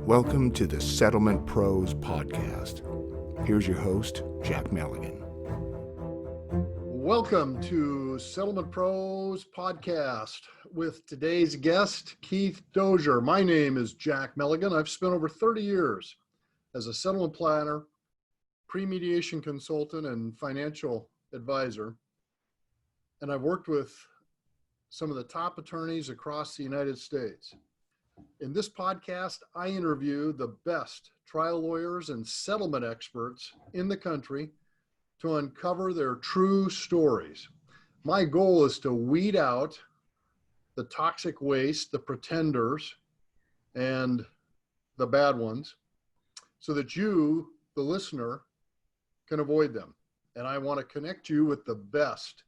Welcome to the Settlement Pros Podcast. Here's your host, Jack Meligan. Welcome to Settlement Pros Podcast with today's guest, Keith Dozier. My name is Jack Meligan. I've spent over 30 years as a settlement planner, pre-mediation consultant, and financial advisor. And I've worked with some of the top attorneys across the United States. In this podcast, I interview the best trial lawyers and settlement experts in the country to uncover their true stories. My goal is to weed out the toxic waste, the pretenders, and the bad ones, so that you, the listener, can avoid them. And I want to connect you with the best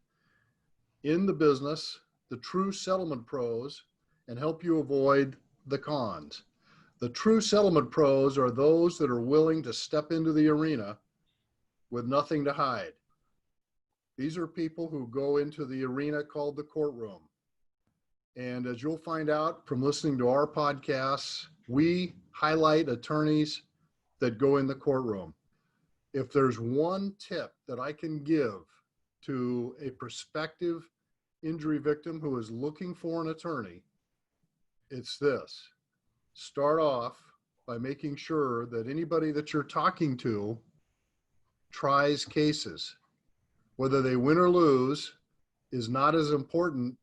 in the business, the true settlement pros, and help you avoid the cons. The true settlement pros are those that are willing to step into the arena with nothing to hide. These are people who go into the arena called the courtroom. And as you'll find out from listening to our podcasts, we highlight attorneys that go in the courtroom. If there's one tip that I can give to a prospective injury victim who is looking for an attorney, it's this: start off by making sure that anybody that you're talking to tries cases. Whether they win or lose is not as important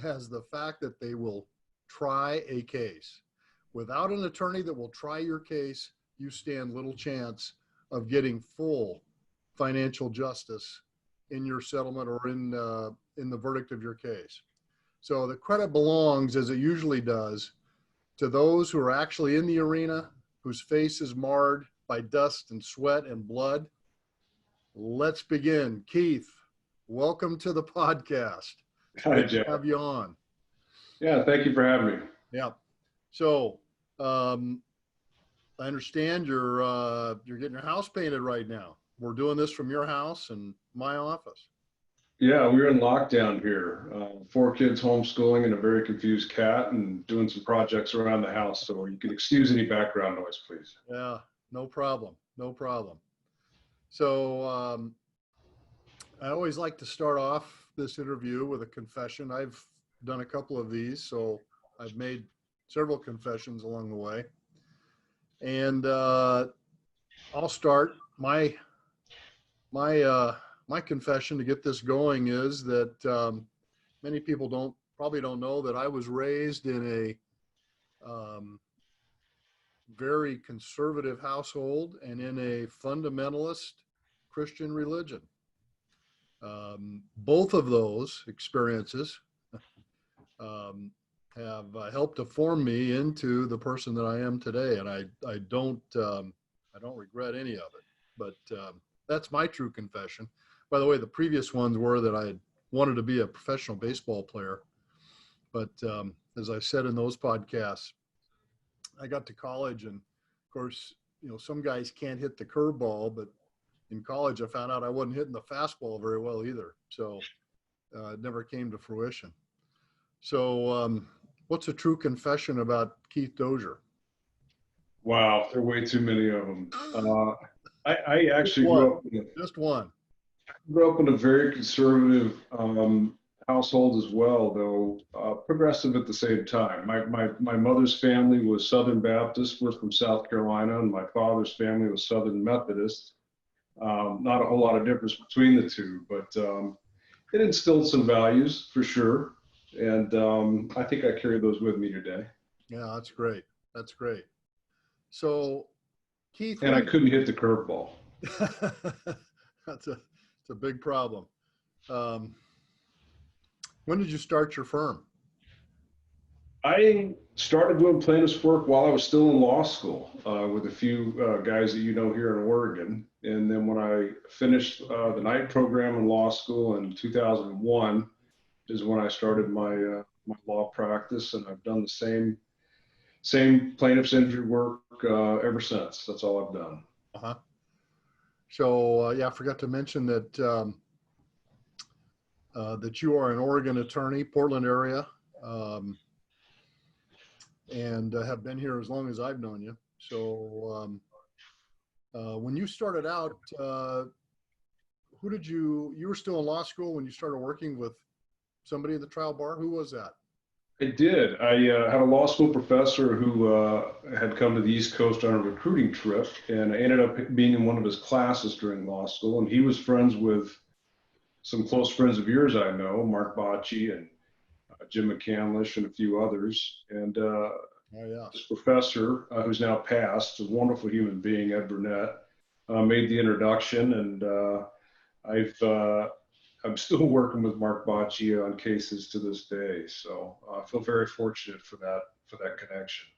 as the fact that they will try a case. Without an attorney that will try your case, you stand little chance of getting full financial justice in your settlement or in the verdict of your case. So the credit belongs, as it usually does, to those who are actually in the arena, whose face is marred by dust and sweat and blood. Let's begin. Keith, welcome to the podcast. Hi, Jeff. Have you on? Yeah, thank you for having me. Yeah. So I understand you're getting your house painted right now. We're doing this from your house and my office. Yeah, we're in lockdown here. 4 kids homeschooling and a very confused cat, and doing some projects around the house. So you can excuse any background noise, please. Yeah, no problem. No problem. So I always like to start off this interview with a confession. I've done a couple of these, so I've made several confessions along the way. And I'll start. My confession to get this going is that many people probably don't know that I was raised in a very conservative household and in a fundamentalist Christian religion. Both of those experiences have helped to form me into the person that I am today, and I don't regret any of it. But that's my true confession. By the way, the previous ones were that I wanted to be a professional baseball player, but as I said in those podcasts, I got to college, and of course, some guys can't hit the curveball, but in college I found out I wasn't hitting the fastball very well either, so it never came to fruition. So what's a true confession about Keith Dozier? Wow, there are way too many of them. I actually Just one. Grew up in a very conservative household as well, though progressive at the same time. My mother's family was Southern Baptist. We're from South Carolina, and my father's family was Southern Methodist. Not a whole lot of difference between the two, but it instilled some values for sure. And I think I carry those with me today. Yeah, that's great. That's great. So, Keith. And I couldn't hit the curveball. It's a big problem. When did you start your firm? I started doing plaintiff's work while I was still in law school with a few guys that you know here in Oregon. And then when I finished the night program in law school in 2001 is when I started my law practice, and I've done the same plaintiff's injury work ever since. That's all I've done. Uh-huh. So I forgot to mention that that you are an Oregon attorney, Portland area. and have been here as long as I've known you. So when you started out, you were still in law school when you started working with somebody at the trial bar? Who was that? I did. I had a law school professor who had come to the East Coast on a recruiting trip, and I ended up being in one of his classes during law school. And he was friends with some close friends of yours I know, Mark Bocci and Jim McCandlish and a few others. And Oh yeah. this professor, who's now passed, a wonderful human being, Ed Burnett, made the introduction, and I'm still working with Mark Bocci on cases to this day. So I feel very fortunate for that connection.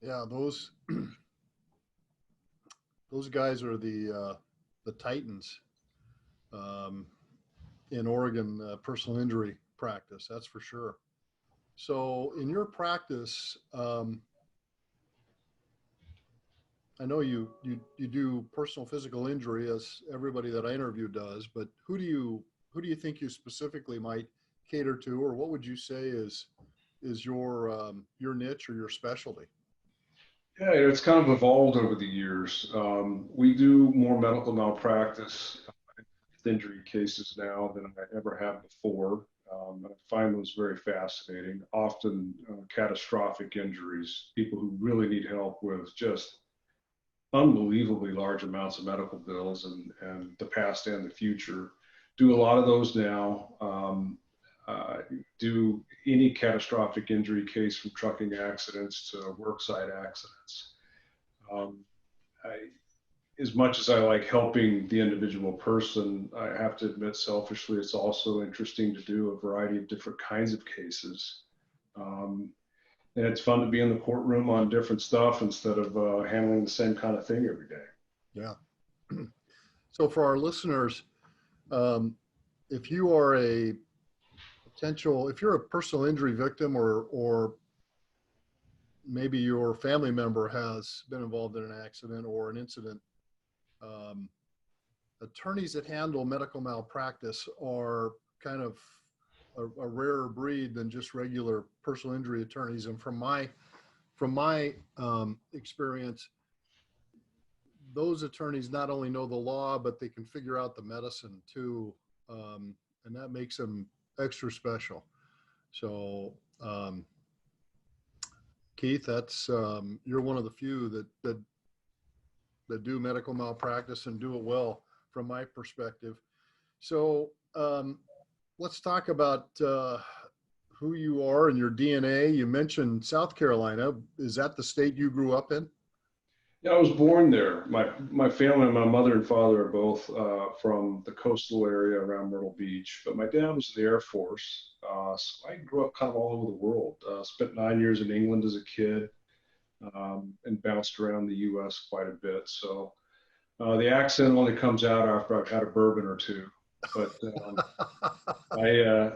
Yeah, those those guys are the titans in Oregon personal injury practice. That's for sure. So in your practice, I know you do personal physical injury, as everybody that I interview does, but who do you think you specifically might cater to, or what would you say is your niche or your specialty? Yeah, it's kind of evolved over the years. We do more medical malpractice injury cases now than I ever have before. I find those very fascinating, often catastrophic injuries, people who really need help with just unbelievably large amounts of medical bills and the past and the future. Do a lot of those now. Do any catastrophic injury case from trucking accidents to worksite accidents. As much as I like helping the individual person, I have to admit selfishly, it's also interesting to do a variety of different kinds of cases. And it's fun to be in the courtroom on different stuff instead of handling the same kind of thing every day. Yeah. So for our listeners, if you are if you're a personal injury victim, or maybe your family member has been involved in an accident or an incident, attorneys that handle medical malpractice are kind of a rarer breed than just regular personal injury attorneys. And from my experience, those attorneys not only know the law, but they can figure out the medicine too. And that makes them extra special. So, Keith, that's, you're one of the few that do medical malpractice and do it well from my perspective. So, let's talk about, who you are and your DNA. You mentioned South Carolina. Is that the state you grew up in? Yeah, I was born there. My family, my mother and father are both from the coastal area around Myrtle Beach, but my dad was in the Air Force. So I grew up kind of all over the world. Spent 9 years in England as a kid, and bounced around the U.S. quite a bit. So the accent only comes out after I've had a bourbon or two. But I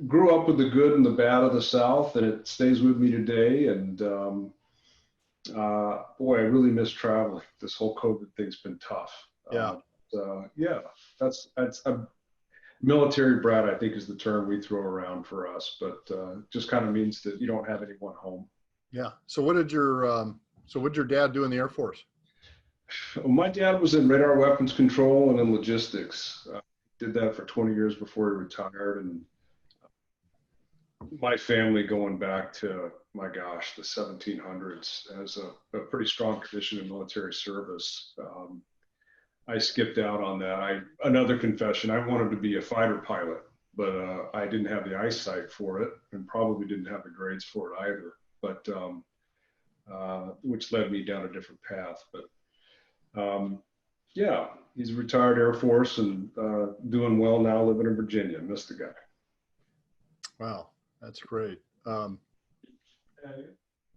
grew up with the good and the bad of the South, and it stays with me today. And boy, I really miss traveling. This whole COVID thing's been tough. Yeah. Yeah, that's a military brat, I think, is the term we throw around for us, but just kind of means that you don't have anyone home. Yeah. So what did your dad do in the Air Force? My dad was in radar weapons control and in logistics. Did that for 20 years before he retired. And my family, going back to, my gosh, the 1700s, has a pretty strong tradition in military service. I skipped out on that. Another confession, I wanted to be a fighter pilot, but I didn't have the eyesight for it and probably didn't have the grades for it either, but which led me down a different path. But yeah, he's a retired Air Force and doing well now, living in Virginia. Miss the guy. Wow, that's great. And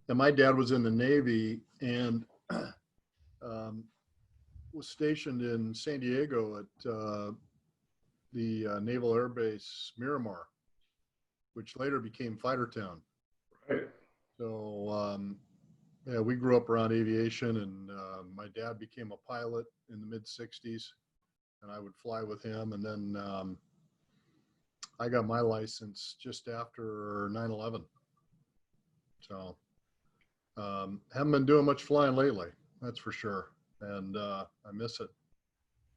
my dad was in the Navy and was stationed in San Diego at the Naval Air Base Miramar, which later became Fightertown. Right. So yeah, we grew up around aviation, and my dad became a pilot in the mid 60s, and I would fly with him. And then I got my license just after 9/11. So haven't been doing much flying lately, that's for sure. And I miss it.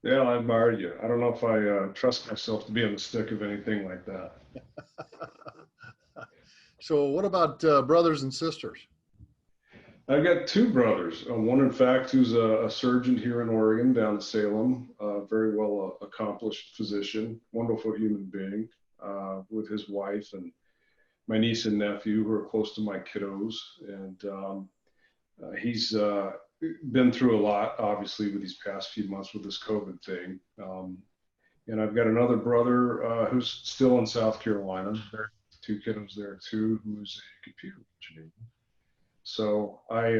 Yeah, I admire you. I don't know if I trust myself to be on the stick of anything like that. So what about brothers and sisters? I've got two brothers. One, in fact, who's a surgeon here in Oregon, down in Salem, very well accomplished physician, wonderful human being, with his wife and my niece and nephew who are close to my kiddos. And he's been through a lot, obviously, with these past few months with this COVID thing. And I've got another brother who's still in South Carolina. There are two kiddos there too, who's a computer engineer. So I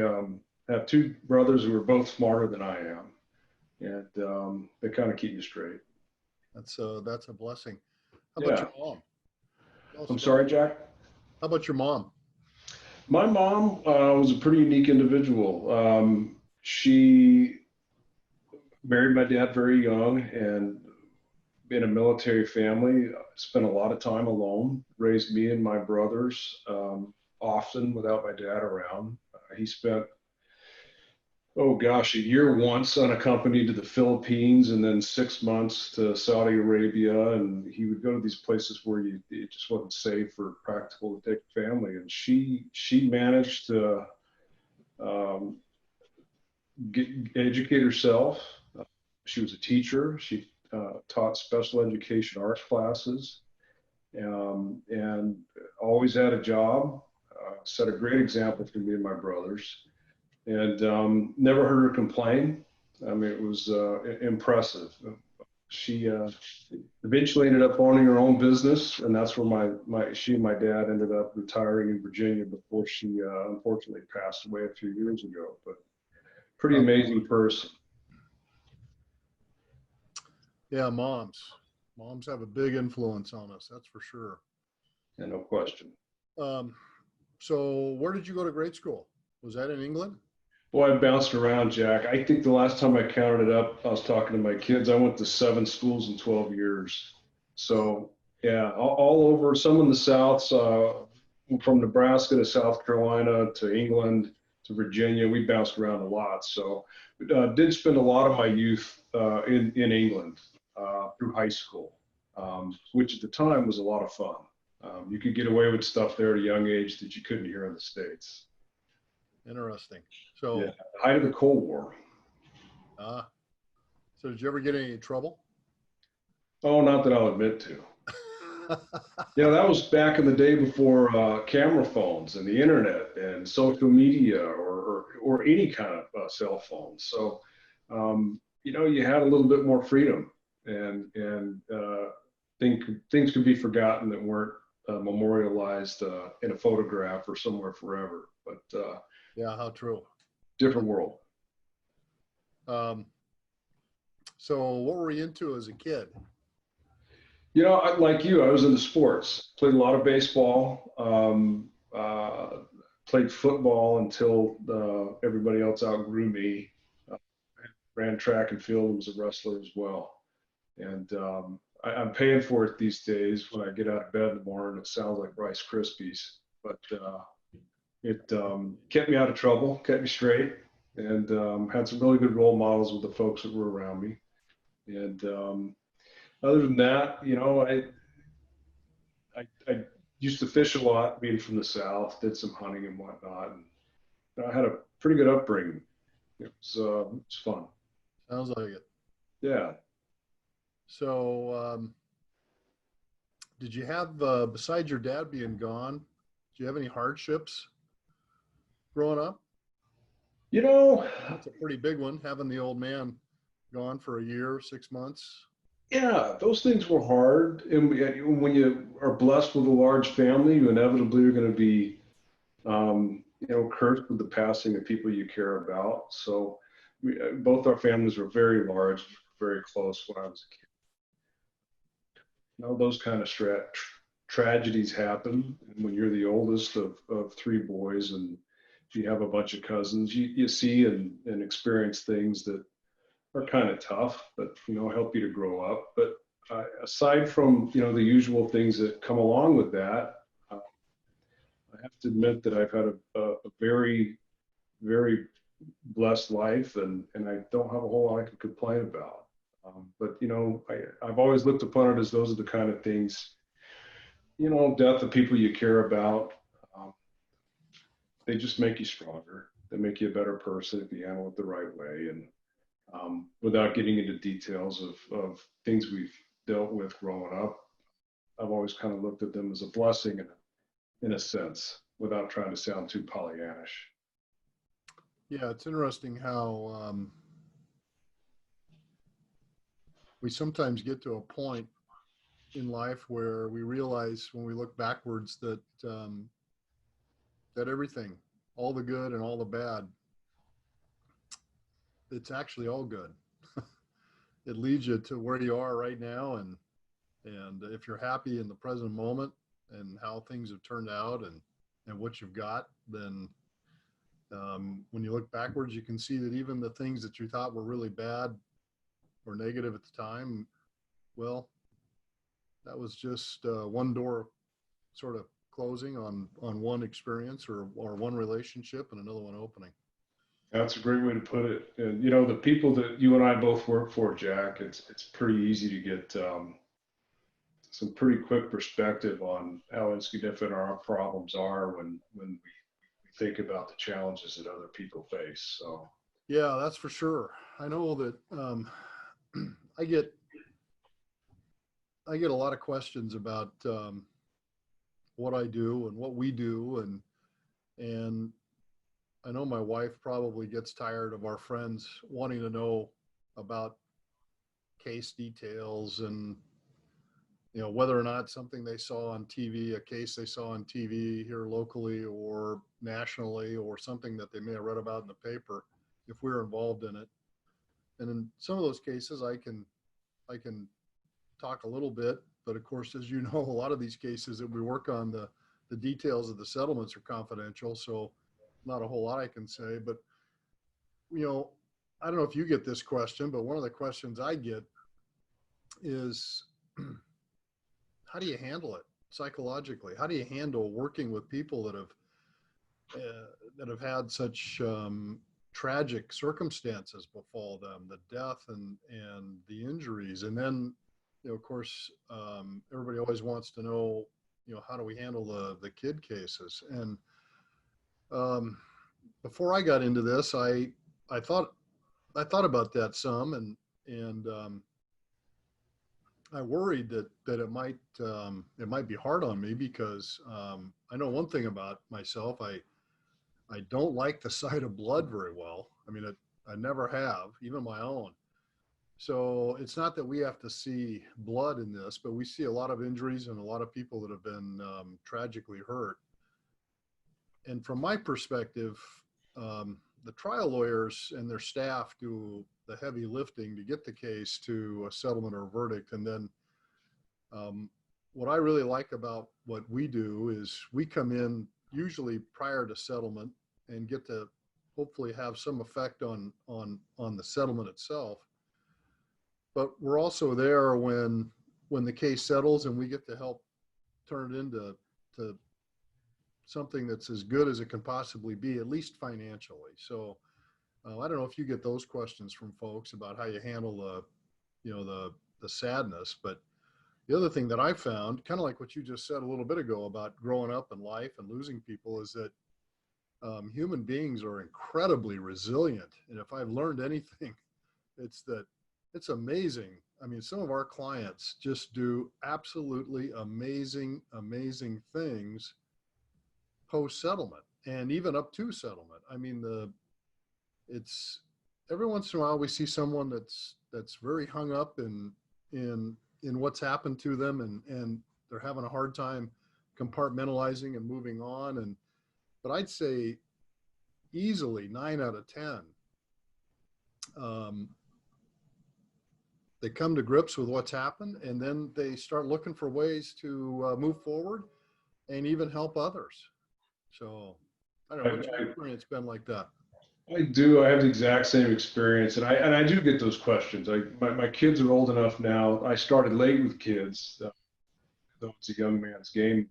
have two brothers who are both smarter than I am, and they kind of keep me straight. That's a blessing. How about Yeah. your mom? I'm sorry, Jack. How about your mom? My mom was a pretty unique individual. She married my dad very young and in a military family, spent a lot of time alone, raised me and my brothers often without my dad around. He spent, oh gosh, a year once unaccompanied to the Philippines and then 6 months to Saudi Arabia. And he would go to these places where it just wasn't safe or practical to take a family. And she managed to educate herself. She was a teacher. She taught special education arts classes and always had a job, set a great example for me and my brothers, and never heard her complain. I mean, it was impressive. She eventually ended up owning her own business, and that's where she and my dad ended up retiring in Virginia before she unfortunately passed away a few years ago. But pretty amazing person. Yeah, moms have a big influence on us, that's for sure. Yeah, no question. So where did you go to grade school? Was that in England? Well, I bounced around, Jack. I think the last time I counted it up, I was talking to my kids. I went to 7 schools in 12 years. So, yeah, all over, some in the South, from Nebraska to South Carolina to England to Virginia. We bounced around a lot. So, did spend a lot of my youth in England through high school, which at the time was a lot of fun. You could get away with stuff there at a young age that you couldn't here in the States. Interesting. So, yeah, height of the Cold War. So did you ever get any trouble? Oh, not that I'll admit to. That was back in the day before camera phones and the internet and social media or any kind of cell phone. So, you had a little bit more freedom, and things could be forgotten that weren't memorialized in a photograph or somewhere forever. But yeah, how true. Different world. So what were you into as a kid? Like you, I was into sports. Played a lot of baseball. Played football until everybody else outgrew me. Ran track and field and was a wrestler as well. And I'm paying for it these days when I get out of bed in the morning. It sounds like Rice Krispies, but it kept me out of trouble, kept me straight, and had some really good role models with the folks that were around me. And other than that, I used to fish a lot, being from the South, did some hunting and whatnot. And I had a pretty good upbringing. It was fun. Sounds like it. Yeah. So did you have, besides your dad being gone, do you have any hardships growing up? That's a pretty big one, having the old man gone for a year, 6 months. Yeah, those things were hard. And when you are blessed with a large family, you inevitably are going to be, cursed with the passing of people you care about. So both our families were very large, very close when I was a kid. Those kind of tragedies happen. And when you're the oldest of 3 boys and you have a bunch of cousins, you see and experience things that are kind of tough, but help you to grow up. But aside from, the usual things that come along with that, I have to admit that I've had a very, very blessed life, and I don't have a whole lot I can complain about. But I've always looked upon it as those are the kind of things, death of people you care about. They just make you stronger. They make you a better person if you handle it the right way. And without getting into details of things we've dealt with growing up, I've always kind of looked at them as a blessing in a sense, without trying to sound too Pollyannish. Yeah, it's interesting how we sometimes get to a point in life where we realize when we look backwards that that everything, all the good and all the bad, it's actually all good. It leads you to where you are right now, and if you're happy in the present moment and how things have turned out and what you've got, then when you look backwards, you can see that even the things that you thought were really bad or negative at the time, well, that was just one door sort of closing on one experience or one relationship and another one opening. That's a great way to put it. And the people that you and I both work for, Jack, it's pretty easy to get some pretty quick perspective on how insignificant our problems are when we think about the challenges that other people face. So yeah, that's for sure. I know that I get a lot of questions about what I do and what we do, and I know my wife probably gets tired of our friends wanting to know about case details and whether or not something they saw on TV, a case they saw on TV here locally or nationally, or something that they may have read about in the paper, if we're involved in it. And in some of those cases, I can talk a little bit, but of course, as you know, a lot of these cases that we work on, the details of the settlements are confidential, so not a whole lot I can say. But I don't know if you get this question, but one of the questions I get is, how do you handle it psychologically? How do you handle working with people that have had such tragic circumstances befall them, the death and the injuries, and then of course everybody always wants to know how do we handle the kid cases? And before I got into this, I thought about that some, and I worried that it might be hard on me because I know one thing about myself. I don't like the sight of blood very well. I mean, I never have, even my own. So it's not that we have to see blood in this, but we see a lot of injuries and a lot of people that have been tragically hurt. And from my perspective, the trial lawyers and their staff do the heavy lifting to get the case to a settlement or a verdict. And then what I really like about what we do is we come in usually prior to settlement and get to hopefully have some effect on the settlement itself. But we're also there when the case settles, and we get to help turn it into something that's as good as it can possibly be, at least financially. So I don't know if you get those questions from folks about how you handle the sadness, but the other thing that I found, kind of like what you just said a little bit ago about growing up in life and losing people, is that human beings are incredibly resilient. And if I've learned anything, it's that it's amazing. I mean, some of our clients just do absolutely amazing things post-settlement and even up to settlement. I mean, it's every once in a while we see someone that's very hung up in what's happened to them, and they're having a hard time compartmentalizing and moving on. But I'd say easily 9 out of 10, they come to grips with what's happened, and then they start looking for ways to move forward and even help others. So I don't know, what's your experience been like that? I do. I have the exact same experience, and I do get those questions. My kids are old enough now. I started late with kids, though it's a young man's game,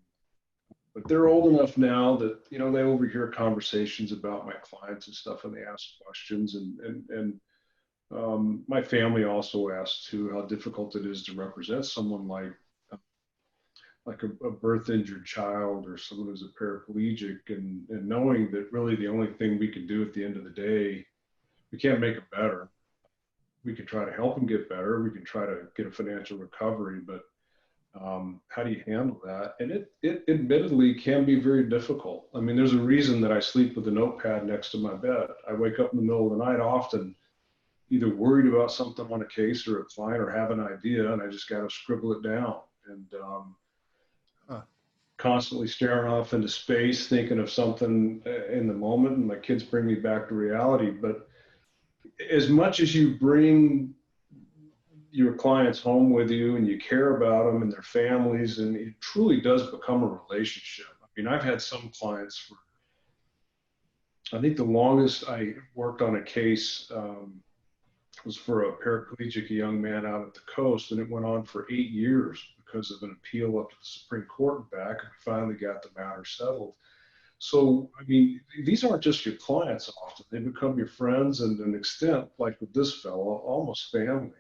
but they're old enough now that they overhear conversations about my clients and stuff, and they ask questions, and my family also asks too how difficult it is to represent someone like a birth injured child or someone who's a paraplegic, and knowing that really the only thing we can do at the end of the day, we can't make it better. We can try to help them get better. We can try to get a financial recovery, but how do you handle that? And it admittedly can be very difficult. I mean, there's a reason that I sleep with a notepad next to my bed. I wake up in the middle of the night often, either worried about something on a case or a client or have an idea, and I just got to scribble it down. And constantly staring off into space, thinking of something in the moment, and my kids bring me back to reality. But as much as you bring your clients home with you and you care about them and their families, and it truly does become a relationship. I mean, I've had some clients for, I think the longest I worked on a case was for a paraplegic young man out at the coast, and it went on for 8 years because of an appeal up to the Supreme Court and back, and we finally got the matter settled. So, I mean, these aren't just your clients often. They become your friends, and to an extent, like with this fellow, almost family.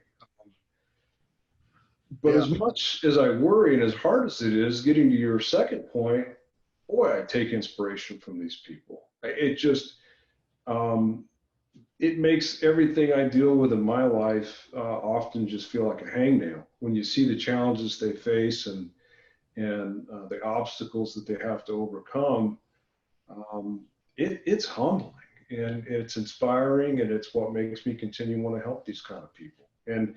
But Yeah. as much as I worry and as hard as it is, getting to your second point, boy, I take inspiration from these people. It just, it makes everything I deal with in my life often just feel like a hangnail when you see the challenges they face and the obstacles that they have to overcome. It's humbling and it's inspiring, and it's what makes me continue to want to help these kind of people. And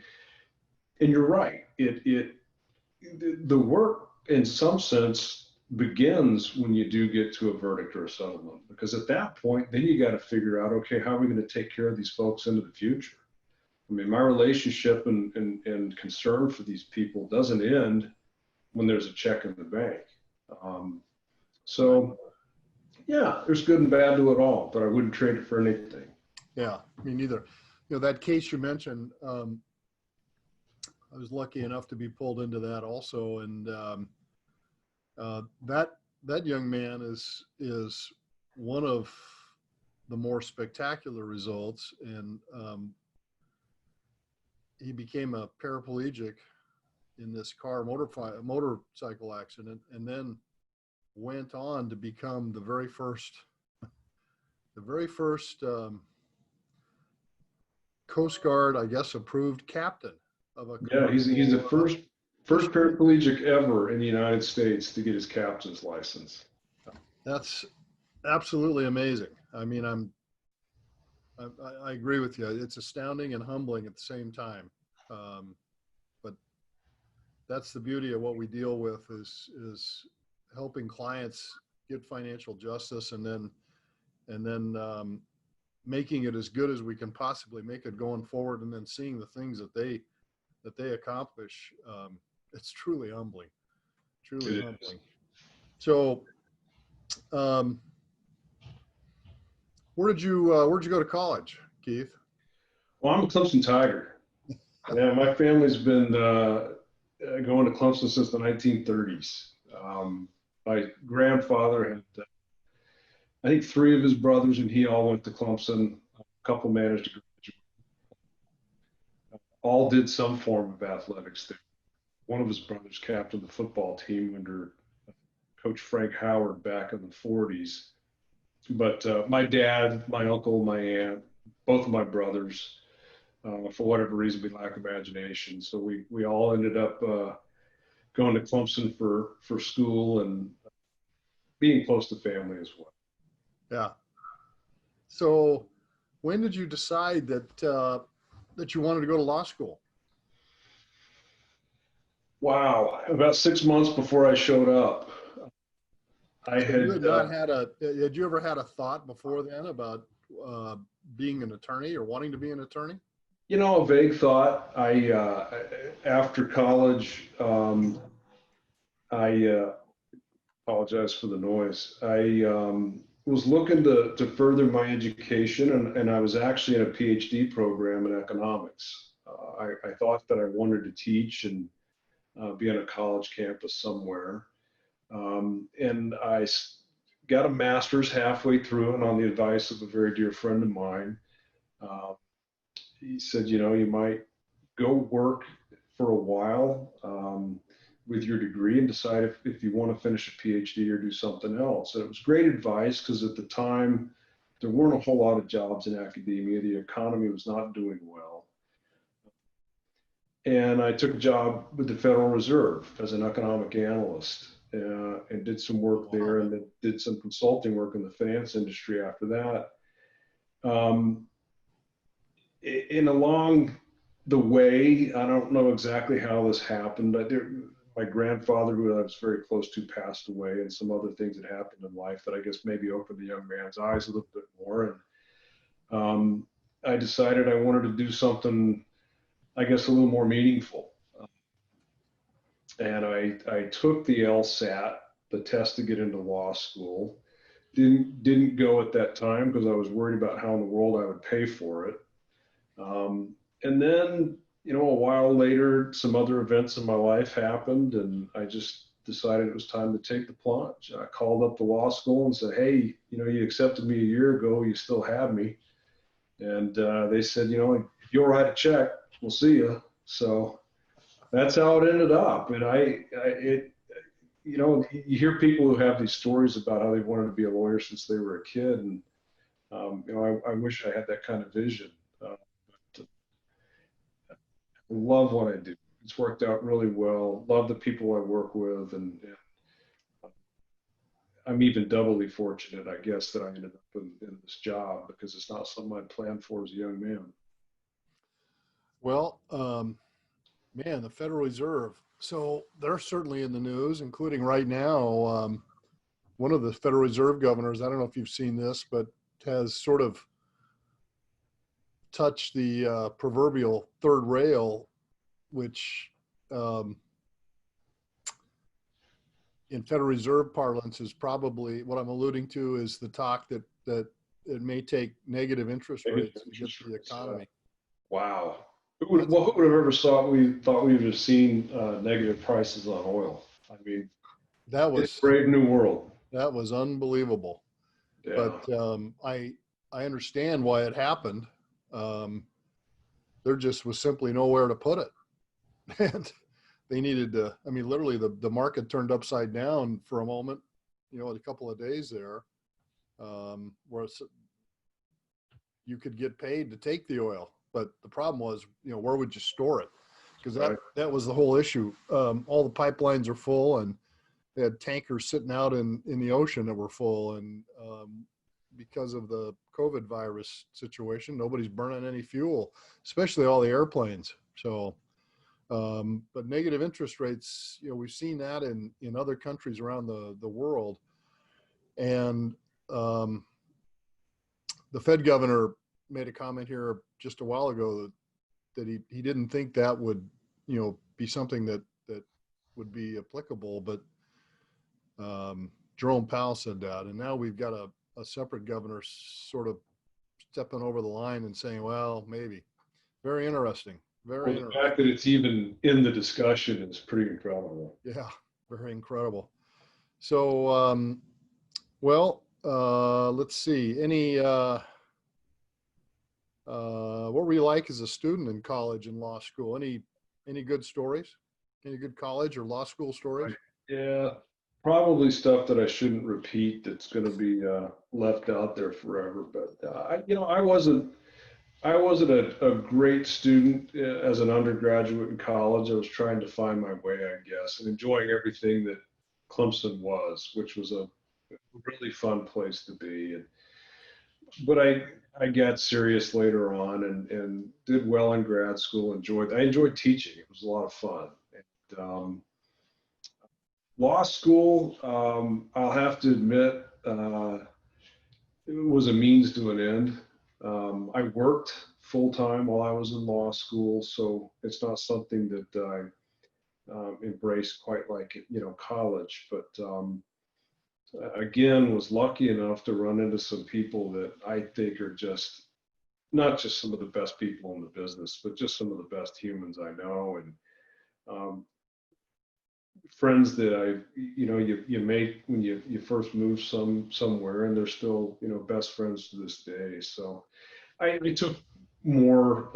you're right. The work in some sense begins when you do get to a verdict or a settlement, because at that point, then you got to figure out, okay, how are we going to take care of these folks into the future? I mean, my relationship and concern for these people doesn't end when there's a check in the bank. So yeah, there's good and bad to it all, but I wouldn't trade it for anything. Yeah, me neither. That case you mentioned, I was lucky enough to be pulled into that also, and that young man is one of the more spectacular results, and he became a paraplegic in this motorcycle accident, and then went on to become the very first Coast Guard, I guess, approved captain of a Yeah, he's the commercial, first paraplegic ever in the United States to get his captain's license. That's absolutely amazing. I mean, I agree with you. It's astounding and humbling at the same time. But that's the beauty of what we deal with is helping clients get financial justice, and then making it as good as we can possibly make it going forward, and then seeing the things that they accomplish. It's truly humbling, truly humbling. So, where did you go to college, Keith? Well, I'm a Clemson Tiger. Yeah, my family's been going to Clemson since the 1930s. My grandfather had, I think, 3 of his brothers, and he all went to Clemson. A couple managed to graduate. All did some form of athletics there. One of his brothers captained the football team under Coach Frank Howard back in the 40s. But my dad, my uncle, my aunt, both of my brothers, for whatever reason, we lack imagination. So we all ended up going to Clemson for school and being close to family as well. Yeah. So, when did you decide that you wanted to go to law school? Wow, about 6 months before I showed up, I So had you had not had had you ever had a thought before then about being an attorney or wanting to be an attorney? a vague thought. After college, I apologize for the noise. was looking to further my education, and I was actually in a PhD program in economics. I thought that I wanted to teach and be on a college campus somewhere. And got a master's halfway through, and on the advice of a very dear friend of mine, he said, you might go work for a while with your degree and decide if you want to finish a PhD or do something else. And it was great advice because at the time, there weren't a whole lot of jobs in academia. The economy was not doing well. And I took a job with the Federal Reserve as an economic analyst and did some work there, and then did some consulting work in the finance industry after that. In along the way, I don't know exactly how this happened, but my grandfather, who I was very close to, passed away, and some other things that happened in life that I guess maybe opened the young man's eyes a little bit more. And I decided I wanted to do something, I guess, a little more meaningful. And I took the LSAT, the test to get into law school. Didn't go at that time because I was worried about how in the world I would pay for it. And then, a while later, some other events in my life happened, and I just decided it was time to take the plunge. I called up the law school and said, hey, you accepted me a year ago, you still have me. And they said, if you'll write a check, we'll see you. So that's how it ended up. And you hear people who have these stories about how they wanted to be a lawyer since they were a kid. And, I wish I had that kind of vision. I love what I do. It's worked out really well. Love the people I work with. And I'm even doubly fortunate, I guess, that I ended up in this job because it's not something I planned for as a young man. Well, man, the Federal Reserve. So they're certainly in the news, including right now. One of the Federal Reserve governors, I don't know if you've seen this, but has sort of touched the proverbial third rail, which in Federal Reserve parlance is probably what I'm alluding to is the talk that it may take negative interest rates to get the economy. Wow. Who would have ever thought we would have seen negative prices on oil? I mean, it's a brave new world. That was unbelievable. Yeah. But I understand why it happened. There just was simply nowhere to put it. And they needed to, literally the market turned upside down for a moment, a couple of days there, where you could get paid to take the oil. But the problem was, where would you store it? Because that was the whole issue. All the pipelines are full, and they had tankers sitting out in the ocean that were full. And because of the COVID virus situation, nobody's burning any fuel, especially all the airplanes. So, but negative interest rates, we've seen that in other countries around the world. And the Fed governor made a comment here just a while ago that he didn't think that would, be something that would be applicable, but Jerome Powell said that. And now we've got a separate governor sort of stepping over the line and saying, well, maybe. Very interesting. Very interesting. The fact that it's even in the discussion is pretty incredible. Yeah, very incredible. So, let's see. What were you like as a student in college and law school? Any good stories? Any good college or law school stories? Yeah, probably stuff that I shouldn't repeat that's going to be left out there forever. But I wasn't a great student as an undergraduate in college. I was trying to find my way, I guess, and enjoying everything that Clemson was, which was a really fun place to be. But I got serious later on and did well in grad school. I enjoyed teaching. It was a lot of fun. And, law school, I'll have to admit, it was a means to an end. I worked full time while I was in law school, so it's not something that I embraced quite like college. But again, was lucky enough to run into some people that I think are just not just some of the best people in the business, but just some of the best humans I know. And um, friends that you make when you first move somewhere, and they're still, best friends to this day. So I took more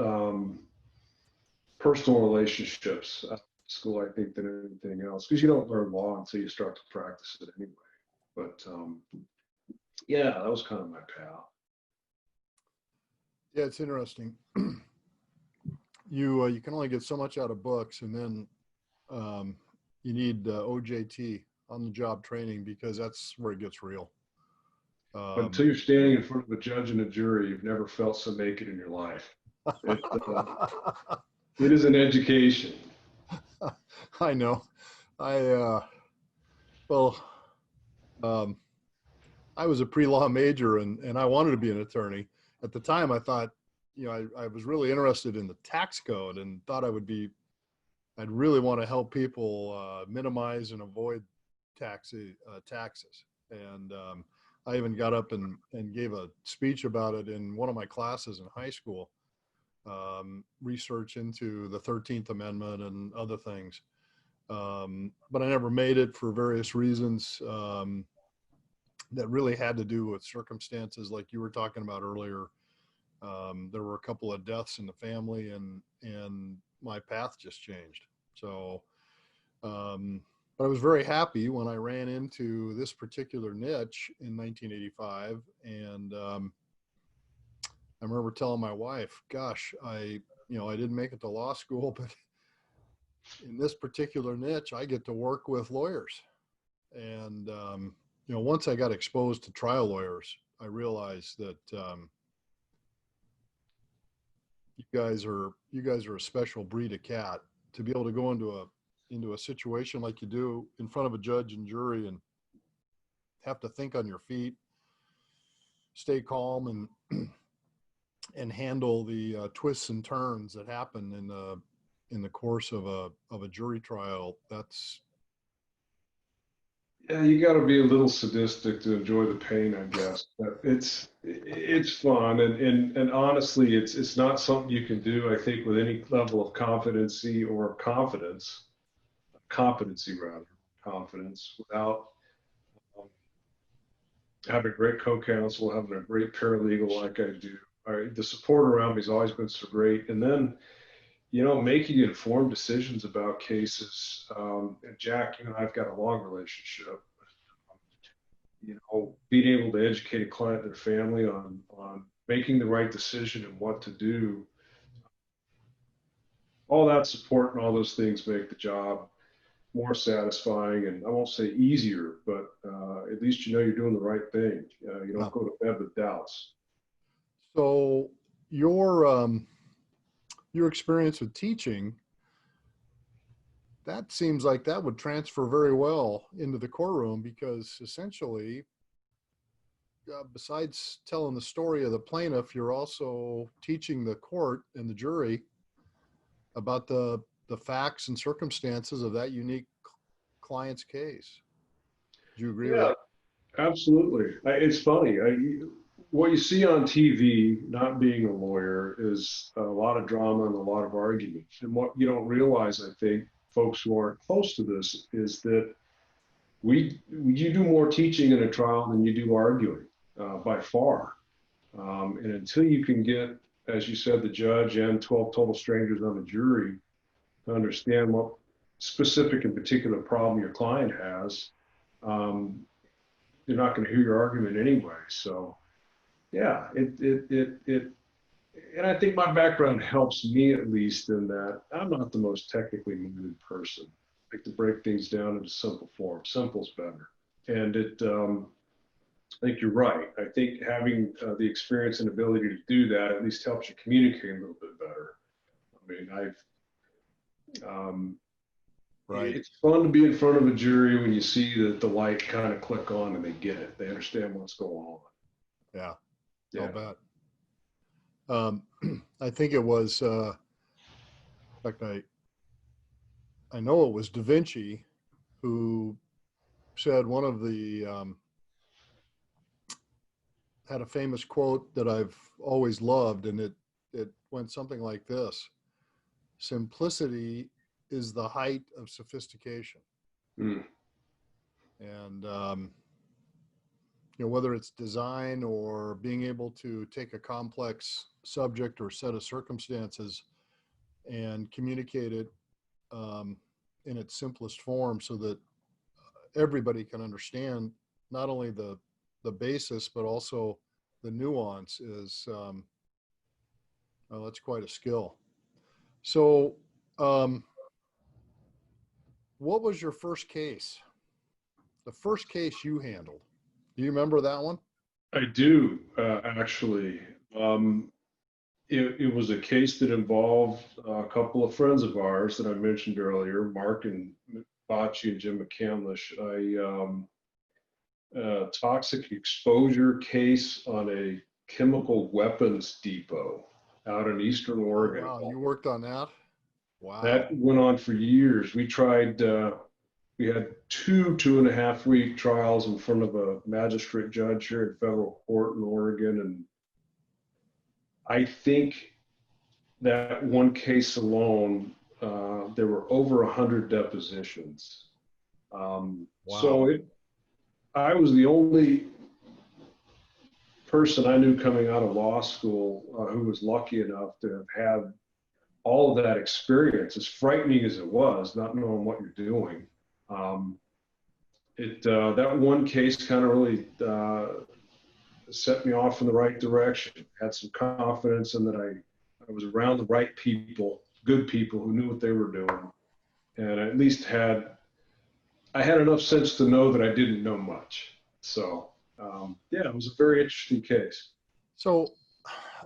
personal relationships out of school, I think, than anything else, because you don't learn law until you start to practice it anyway. But yeah, that was kind of my path. Yeah, it's interesting. You can only get so much out of books, and then you need OJT, on the job training, because that's where it gets real. But until you're standing in front of a judge and a jury, you've never felt so naked in your life. It, it is an education. I know. I well, I was a pre-law major, and I wanted to be an attorney. At the time, I thought, I was really interested in the tax code, and thought I'd really want to help people minimize and avoid taxes. And I even got up and gave a speech about it in one of my classes in high school, research into the 13th Amendment and other things. But I never made it for various reasons that really had to do with circumstances like you were talking about earlier. There were a couple of deaths in the family, and my path just changed. So, but I was very happy when I ran into this particular niche in 1985. And I remember telling my wife, gosh, I didn't make it to law school, but in this particular niche, I get to work with lawyers. And, once I got exposed to trial lawyers, I realized that you guys are a special breed of cat, to be able to go into a situation like you do in front of a judge and jury, and have to think on your feet, stay calm, and handle the twists and turns that happen in the course of a jury trial. Yeah, you got to be a little sadistic to enjoy the pain, I guess. But it's fun, and honestly, it's not something you can do, I think, with any level of competency or competency rather, confidence, without um, having a great co-counsel, having a great paralegal like I do. The support around me has always been so great, and then making informed decisions about cases. And Jack, you and I've got a long relationship. Being able to educate a client and their family on making the right decision and what to do, all that support and all those things make the job more satisfying, and I won't say easier, but at least you're doing the right thing. You don't go to bed with doubts. So your experience with teaching, that seems like that would transfer very well into the courtroom, because essentially, besides telling the story of the plaintiff, you're also teaching the court and the jury about the facts and circumstances of that unique client's case. Do you agree with Yeah, that? absolutely. It's funny. What you see on TV, not being a lawyer, is a lot of drama and a lot of argument. And what you don't realize, I think, folks who aren't close to this, is that you do more teaching in a trial than you do arguing, by far. And until you can get, as you said, the judge and 12 total strangers on the jury to understand what specific and particular problem your client has, you're not going to hear your argument anyway. So, yeah, and I think my background helps me, at least, in that I'm not the most technically minded person. I like to break things down into simple form. Simple's better. And I think you're right. I think having the experience and ability to do that at least helps you communicate a little bit better. I mean, Right. it's fun to be in front of a jury when you see that the light kind of click on and they get it. They understand what's going on. Yeah. Yeah. I'll bet. I think it was, in fact, I know it was Da Vinci who said one of the had a famous quote that I've always loved, and it went something like this: simplicity is the height of sophistication. Mm. And whether it's design or being able to take a complex subject or set of circumstances and communicate it in its simplest form so that everybody can understand not only the basis but also the nuance is well, that's quite a skill. So what was your first case, the first case you handled? Do you remember that one? I do, actually. It was a case that involved a couple of friends of ours that I mentioned earlier, Mark and Bocci and Jim McCandlish. A toxic exposure case on a chemical weapons depot out in Eastern Oregon. Wow, you worked on that? Wow. That went on for years. We tried, we had 2.5-week trials in front of a magistrate judge here in federal court in Oregon. And I think that one case alone, there were over 100 depositions. Wow. So I was the only person I knew coming out of law school who was lucky enough to have had all of that experience, as frightening as it was, not knowing what you're doing. That one case kind of really set me off in the right direction. Had some confidence in that I was around the right people, good people who knew what they were doing, and I at least had enough sense to know that I didn't know much. So yeah, it was a very interesting case. So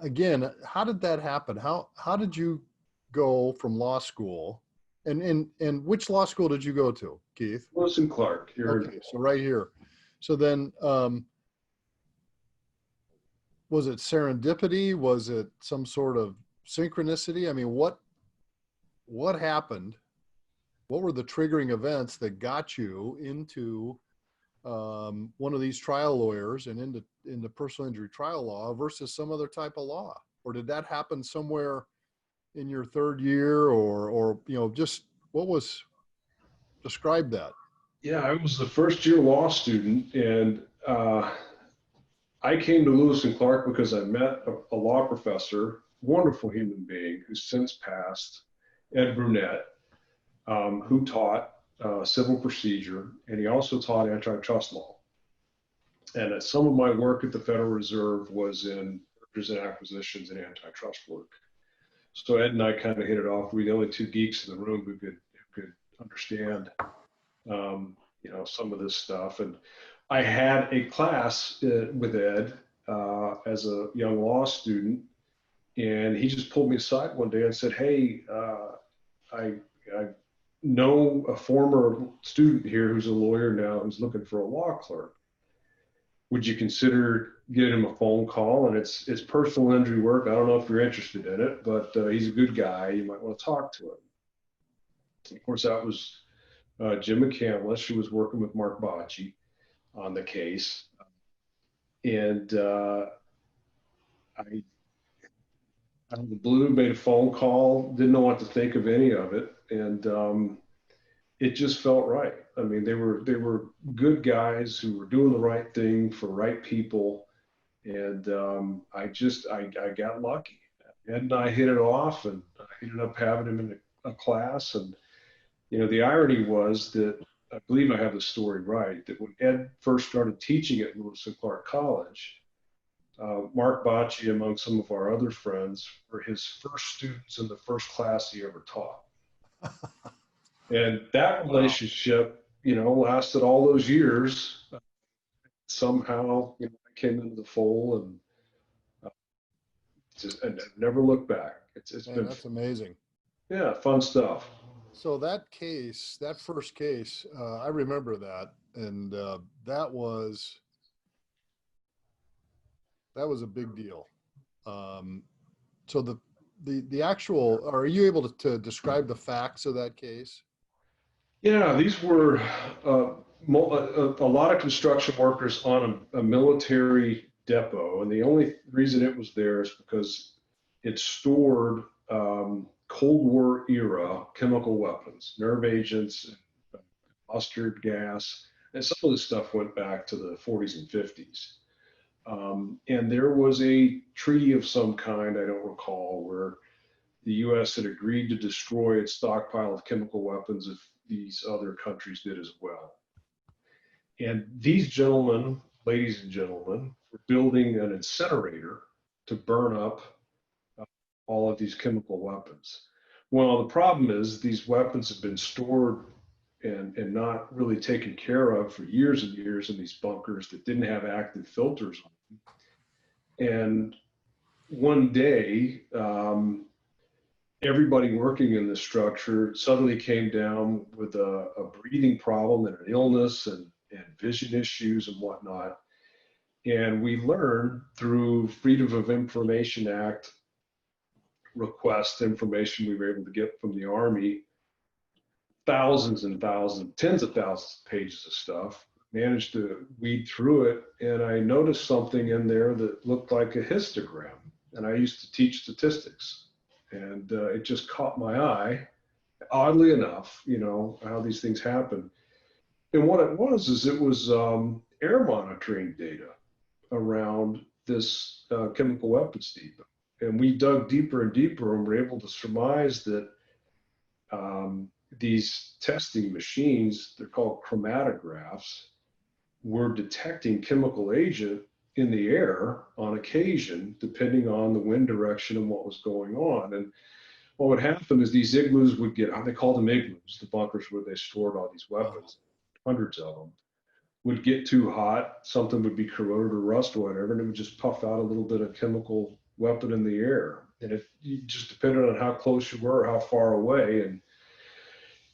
again, how did that happen? How did you go from law school, and which law school did you go to, Keith? Lewis and Clark here. Okay, so right here. So then was it serendipity? Was it some sort of synchronicity? I mean, what happened? What were the triggering events that got you into one of these trial lawyers and into personal injury trial law versus some other type of law? Or did that happen somewhere in your third year, or just describe that? Yeah, I was the first year law student, and I came to Lewis and Clark because I met a law professor, wonderful human being who's since passed, Ed Brunette, who taught civil procedure, and he also taught antitrust law. And some of my work at the Federal Reserve was in mergers and acquisitions and antitrust work. So Ed and I kind of hit it off. We were the only two geeks in the room who could understand, some of this stuff. And I had a class with Ed as a young law student, and he just pulled me aside one day and said, "Hey, I know a former student here who's a lawyer now who's looking for a law clerk. Would you consider giving him a phone call? And it's personal injury work. I don't know if you're interested in it, but he's a good guy. You might want to talk to him." And of course, that was Jim McCandlish, who was working with Mark Bocci on the case. And I out of the blue made a phone call, didn't know what to think of any of it. And it just felt right. I mean, they were good guys who were doing the right thing for right people. And I got lucky. Ed and I hit it off, and I ended up having him in a class. And, the irony was that I believe I have the story right, that when Ed first started teaching at Lewis and Clark College, Mark Bocci, among some of our other friends, were his first students in the first class he ever taught. And that relationship, lasted all those years. Somehow, I came into the fold, and never looked back. It's Man, been, that's amazing. yeah, fun stuff. So that first case, I remember that, and that was a big deal. So the actual, are you able to describe the facts of that case? Yeah, these were a lot of construction workers on a military depot, and the only reason it was there is because it stored Cold War era chemical weapons, nerve agents, mustard gas, and some of the stuff went back to the 40s and 50s. And there was a treaty of some kind, I don't recall, where the U.S. had agreed to destroy its stockpile of chemical weapons if these other countries did as well. And these gentlemen, ladies and gentlemen, were building an incinerator to burn up all of these chemical weapons. Well, the problem is these weapons have been stored and not really taken care of for years and years in these bunkers that didn't have active filters on them. And one day, everybody working in this structure suddenly came down with a breathing problem and an illness and vision issues and whatnot. And we learned through Freedom of Information Act request information we were able to get from the Army, thousands and thousands, tens of thousands of pages of stuff, managed to weed through it. And I noticed something in there that looked like a histogram. And I used to teach statistics, and it just caught my eye, oddly enough, you know, how these things happen. And what it was is it was air monitoring data around this chemical weapons depot. And we dug deeper and deeper and were able to surmise that these testing machines, they're called chromatographs, were detecting chemical agent in the air on occasion, depending on the wind direction and what was going on. And what would happen is these igloos would get, they called them igloos, the bunkers where they stored all these weapons, hundreds of them, would get too hot, something would be corroded or rust or whatever, and it would just puff out a little bit of chemical weapon in the air. And it just depended on how close you were or how far away. And,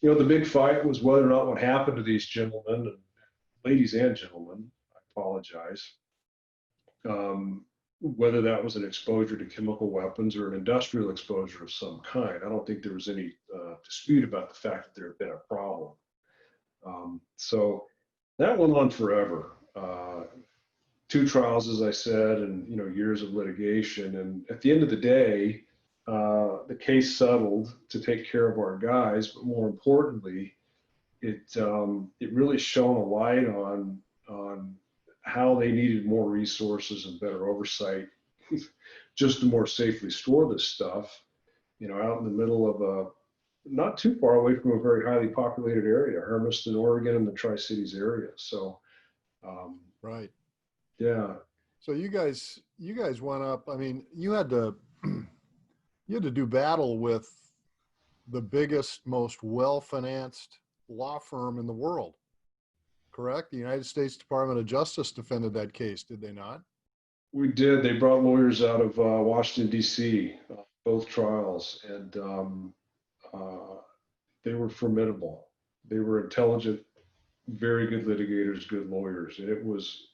you know, the big fight was whether or not what happened to these gentlemen, and ladies and gentlemen, I apologize, whether that was an exposure to chemical weapons or an industrial exposure of some kind. I don't think there was any dispute about the fact that there had been a problem. So that went on forever. 2 trials, as I said, and, you know, years of litigation. And at the end of the day, the case settled to take care of our guys, but more importantly, it really shone a light on how they needed more resources and better oversight just to more safely store this stuff, you know, out in the middle of not too far away from a very highly populated area, Hermiston, Oregon, and the Tri-Cities area. So, Right. yeah. So you guys went up. I mean, you had to do battle with the biggest, most well-financed law firm in the world, correct? The United States Department of Justice defended that case, did they not? We did. They brought lawyers out of Washington, D.C., both trials, and they were formidable. They were intelligent, very good litigators, good lawyers, and it was,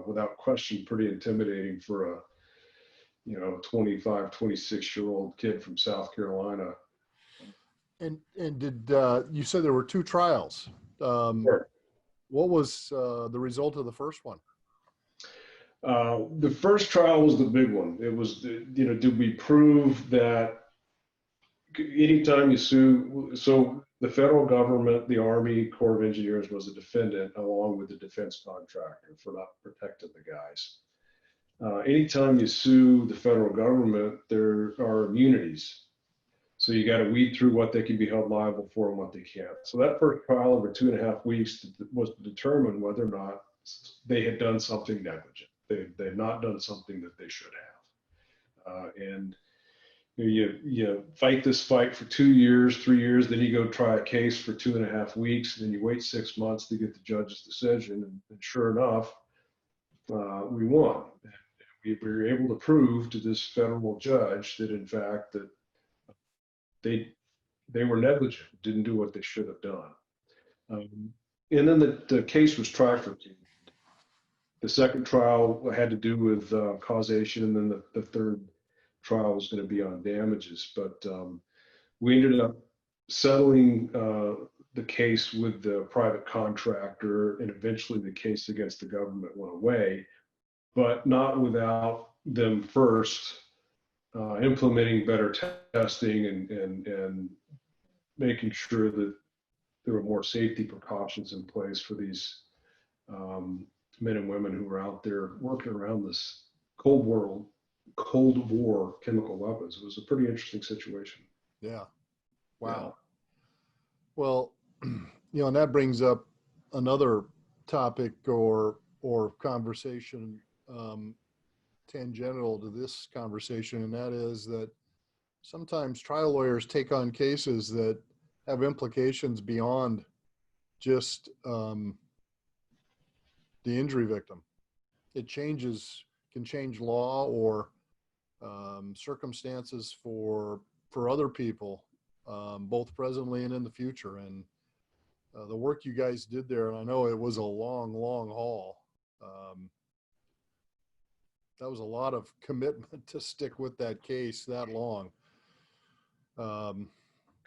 without question, pretty intimidating for a, you know, 25, 26-year-old kid from South Carolina. And did you said there were 2 trials? Sure. What was the result of the first one? The first trial was the big one. It was, you know, did we prove that anytime you sue, so the federal government, the Army Corps of Engineers was a defendant along with the defense contractor for not protecting the guys. Anytime you sue the federal government, there are immunities. So you got to weed through what they can be held liable for and what they can't. So that first trial over 2.5 weeks was to determine whether or not they had done something negligent. They had not done something that they should have. And you fight this fight for 2 years, 3 years, then you go try a case for 2.5 weeks, and then you wait 6 months to get the judge's decision. And sure enough, we won. We were able to prove to this federal judge that, in fact, that they were negligent, didn't do what they should have done. And then the case was trifurcated. The second trial had to do with causation, and then the third trial was going to be on damages. But we ended up settling the case with the private contractor, and eventually the case against the government went away. but not without them first implementing better testing and making sure that there were more safety precautions in place for these um, men and women who were out there working around this Cold War chemical weapons. It was a pretty interesting situation. Yeah. Wow. Well, and that brings up another topic or conversation tangential to this conversation, and that is that sometimes trial lawyers take on cases that have implications beyond just the injury victim. It can change law or circumstances for other people, both presently and in the future. And the work you guys did there, and I know it was a long, long haul. That was a lot of commitment to stick with that case that long. Kind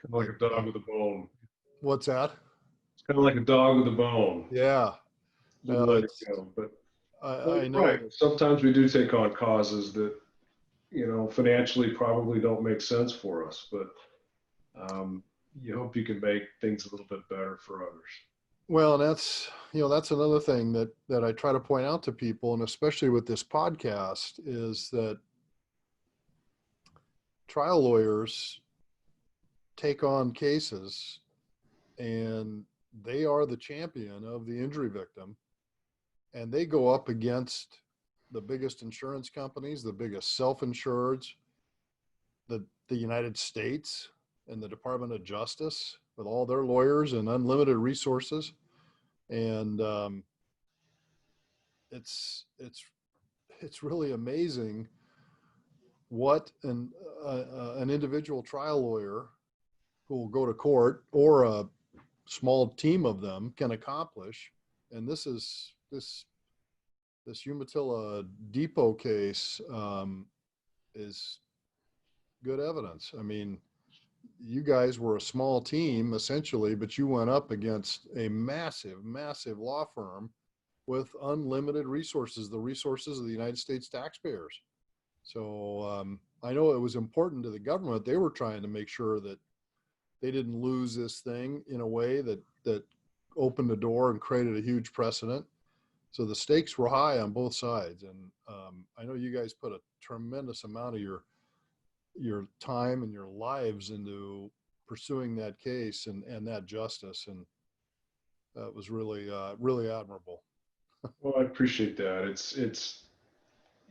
of like a dog with a bone. What's that? It's kind of like a dog with a bone. Yeah. Didn't let it go, but I know. right. Sometimes we do take on causes that, financially probably don't make sense for us, but you hope you can make things a little bit better for others. Well, that's another thing that I try to point out to people, and especially with this podcast, is that trial lawyers take on cases and they are the champion of the injury victim, and they go up against the biggest insurance companies, the biggest self-insureds, the United States and the Department of Justice with all their lawyers and unlimited resources. And it's really amazing what an individual trial lawyer who will go to court or a small team of them can accomplish. And this Umatilla Depot case is good evidence. I mean, you guys were a small team essentially, but you went up against a massive, massive law firm with unlimited resources, the resources of the United States taxpayers. So I know it was important to the government. They were trying to make sure that they didn't lose this thing in a way that opened the door and created a huge precedent. So the stakes were high on both sides. And I know you guys put a tremendous amount of your time and your lives into pursuing that case and that justice. And that was really, really admirable. Well, I appreciate that. It's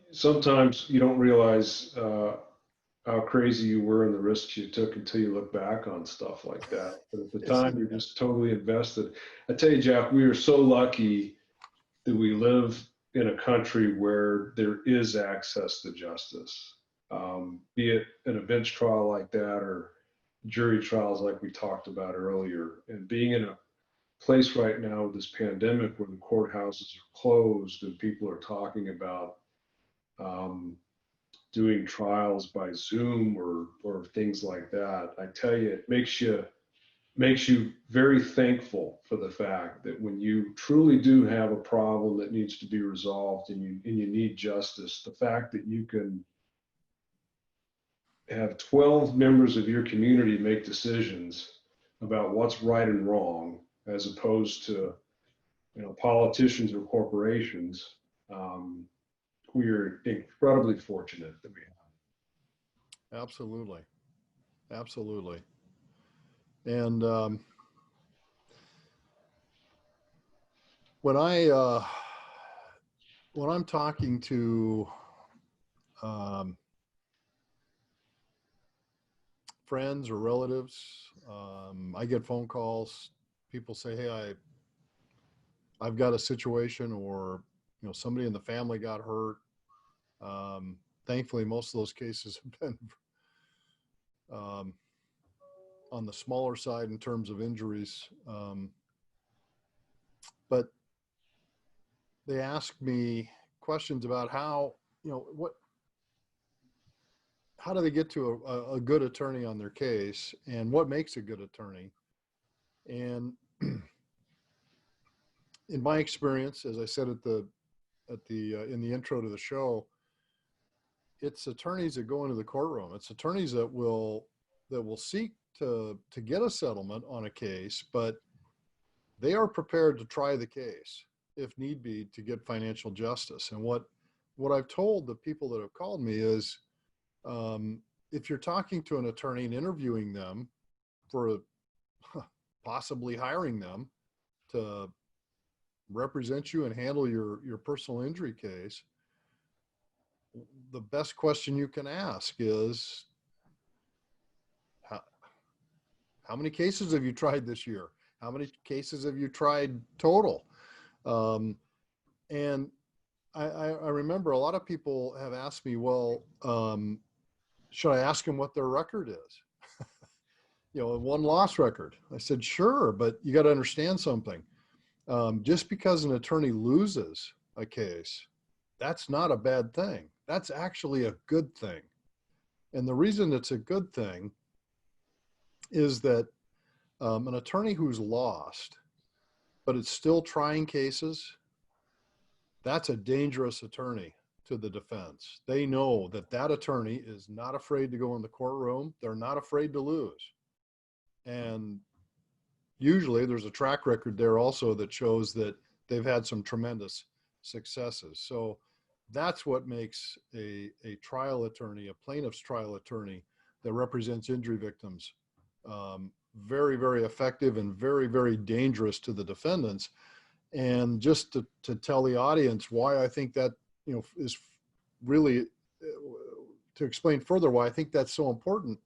sometimes you don't realize how crazy you were and the risks you took until you look back on stuff like that. But at the time, you're just totally invested. I tell you, Jack, we are so lucky that we live in a country where there is access to justice, be it in a bench trial like that or jury trials like we talked about earlier. And being in a place right now with this pandemic where the courthouses are closed and people are talking about doing trials by Zoom or things like that, I tell you, it makes you very thankful for the fact that when you truly do have a problem that needs to be resolved and you need justice, the fact that you can have 12 members of your community make decisions about what's right and wrong, as opposed to politicians or corporations. We are incredibly fortunate that we have. Absolutely. Absolutely. And when I'm talking to friends or relatives, I get phone calls. People say, "Hey, I've got a situation," or somebody in the family got hurt. Thankfully, most of those cases have been on the smaller side in terms of injuries. But they ask me questions about how do they get to a good attorney on their case, and what makes a good attorney. And in my experience, as I said at the in the intro to the show, it's attorneys that go into the courtroom. It's attorneys that will seek to get a settlement on a case, but they are prepared to try the case if need be to get financial justice. And what I've told the people that have called me is, if you're talking to an attorney and interviewing them for possibly hiring them to represent you and handle your personal injury case, the best question you can ask is, how many cases have you tried this year? How many cases have you tried total? And I remember a lot of people have asked me, well, should I ask them what their record is? A one-loss record. I said, sure, but you got to understand something. Just because an attorney loses a case, that's not a bad thing. That's actually a good thing. And the reason it's a good thing is that an attorney who's lost, but it's still trying cases, that's a dangerous attorney to the defense. They know that attorney is not afraid to go in the courtroom. They're not afraid to lose. And usually there's a track record there also that shows that they've had some tremendous successes. So that's what makes a trial attorney, a plaintiff's trial attorney that represents injury victims, very, very effective and very, very dangerous to the defendants. And just to tell the audience why I think that, is really, to explain further why I think that's so important.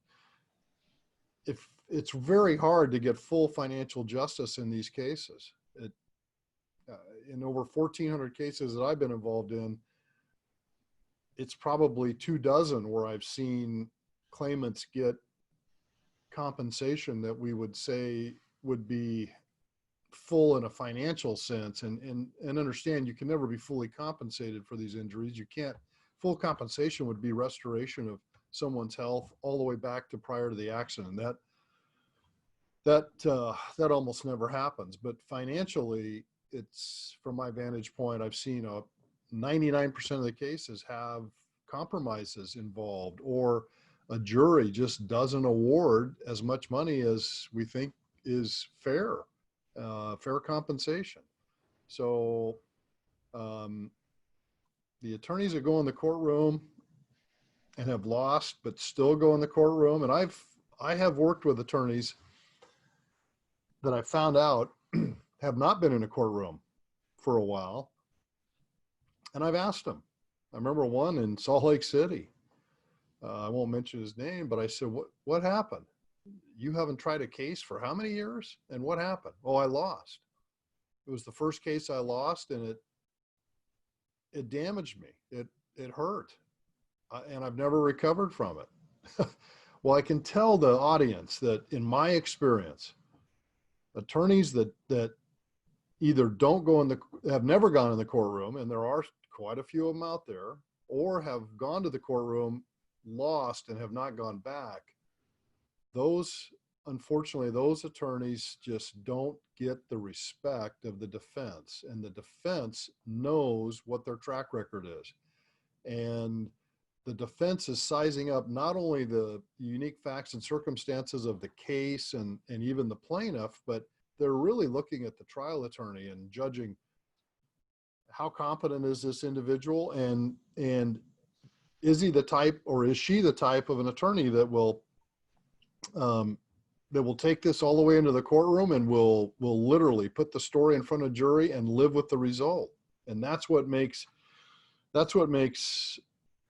If it's very hard to get full financial justice in these cases. In over 1,400 cases that I've been involved in, it's probably 24 where I've seen claimants get compensation that we would say would be full in a financial sense, and understand you can never be fully compensated for these injuries. You can't. Full compensation would be restoration of someone's health all the way back to prior to the accident. That almost never happens. But financially, it's, from my vantage point, I've seen 99% of the cases have compromises involved, or a jury just doesn't award as much money as we think is fair compensation. So the attorneys that go in the courtroom and have lost but still go in the courtroom, and I have worked with attorneys that I found out have not been in a courtroom for a while, and I've asked them. I remember one in Salt Lake City. I won't mention his name, but I said, what happened? You haven't tried a case for how many years? And what happened? Oh, I lost. It was the first case I lost, and it damaged me. It hurt. And I've never recovered from it. Well, I can tell the audience that in my experience, attorneys that either have never gone in the courtroom, and there are quite a few of them out there, or have gone to the courtroom, lost, and have not gone back, unfortunately, those attorneys just don't get the respect of the defense, and the defense knows what their track record is. And the defense is sizing up not only the unique facts and circumstances of the case and even the plaintiff, but they're really looking at the trial attorney and judging how competent is this individual, and is he the type, or is she the type of an attorney that will take this all the way into the courtroom and will literally put the story in front of jury and live with the result. And that's what makes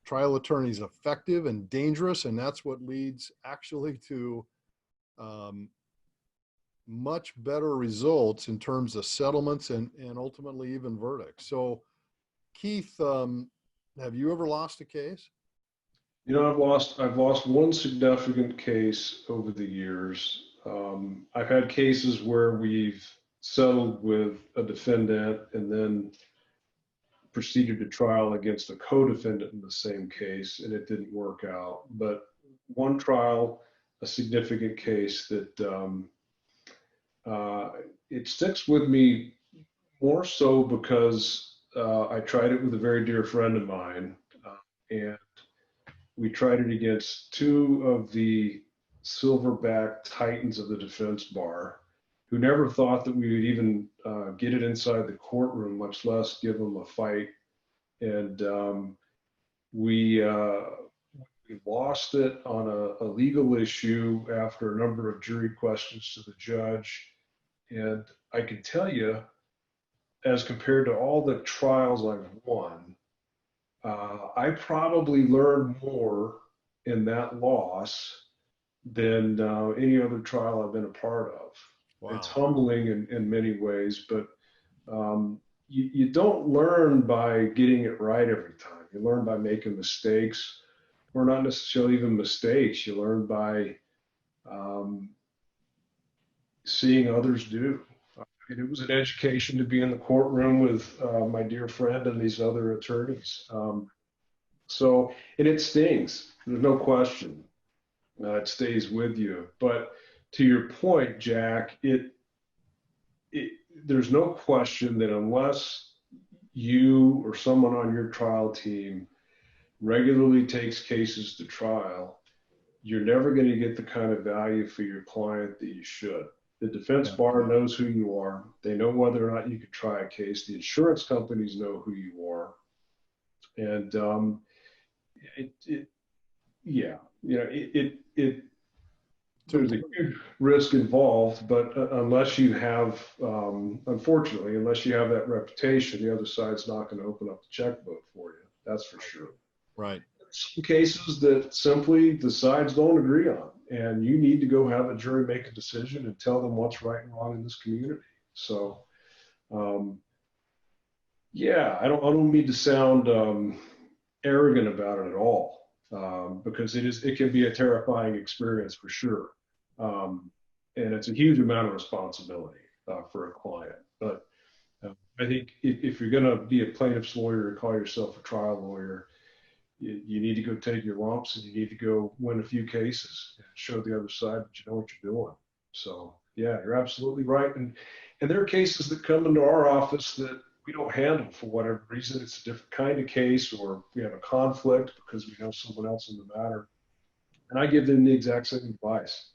trial attorneys effective and dangerous, and that's what leads actually to much better results in terms of settlements and ultimately even verdicts. So Keith, have you ever lost a case? I've lost one significant case over the years. I've had cases where we've settled with a defendant and then proceeded to trial against a co-defendant in the same case, and it didn't work out. But one trial, a significant case that it sticks with me more so because I tried it with a very dear friend of mine, and we tried it against two of the silverback titans of the defense bar, who never thought that we would even get it inside the courtroom, much less give them a fight. And we lost it on a legal issue after a number of jury questions to the judge. And I can tell you, as compared to all the trials I've won, I probably learned more in that loss than any other trial I've been a part of. Wow. It's humbling in many ways, but you don't learn by getting it right every time. You learn by making mistakes, or not necessarily even mistakes. You learn by seeing others do. It was an education to be in the courtroom with my dear friend and these other attorneys. And it stings. There's no question. It stays with you. But to your point, Jack, there's no question that unless you or someone on your trial team regularly takes cases to trial, you're never going to get the kind of value for your client that you should. The defense bar knows who you are. They know whether or not you could try a case. The insurance companies know who you are. And there's a huge risk involved, but unless you have, unfortunately, unless you have that reputation, the other side's not going to open up the checkbook for you. That's for sure. Right. Some cases that simply the sides don't agree on, and you need to go have a jury make a decision and tell them what's right and wrong in this community. So, I don't mean to sound arrogant about it at all, because it can be a terrifying experience for sure, and it's a huge amount of responsibility for a client. But I think if you're going to be a plaintiff's lawyer or call yourself a trial lawyer, you need to go take your lumps, and you need to go win a few cases and show the other side that you know what you're doing. So yeah, you're absolutely right. And there are cases that come into our office that we don't handle for whatever reason. It's a different kind of case, or we have a conflict because we know someone else in the matter. And I give them the exact same advice.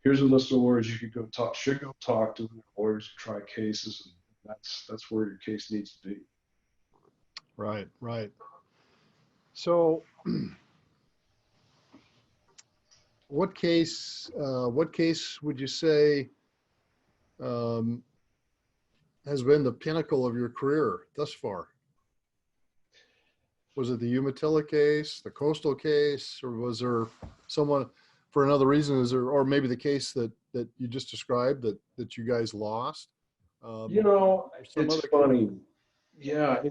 Here's a list of lawyers you should go talk to, lawyers who try cases, and that's where your case needs to be. Right. So, what case would you say has been the pinnacle of your career thus far? Was it the Umatilla case, the Coastal case, or was there someone for another reason? Or maybe the case that you just described that you guys lost? It's funny. Yeah,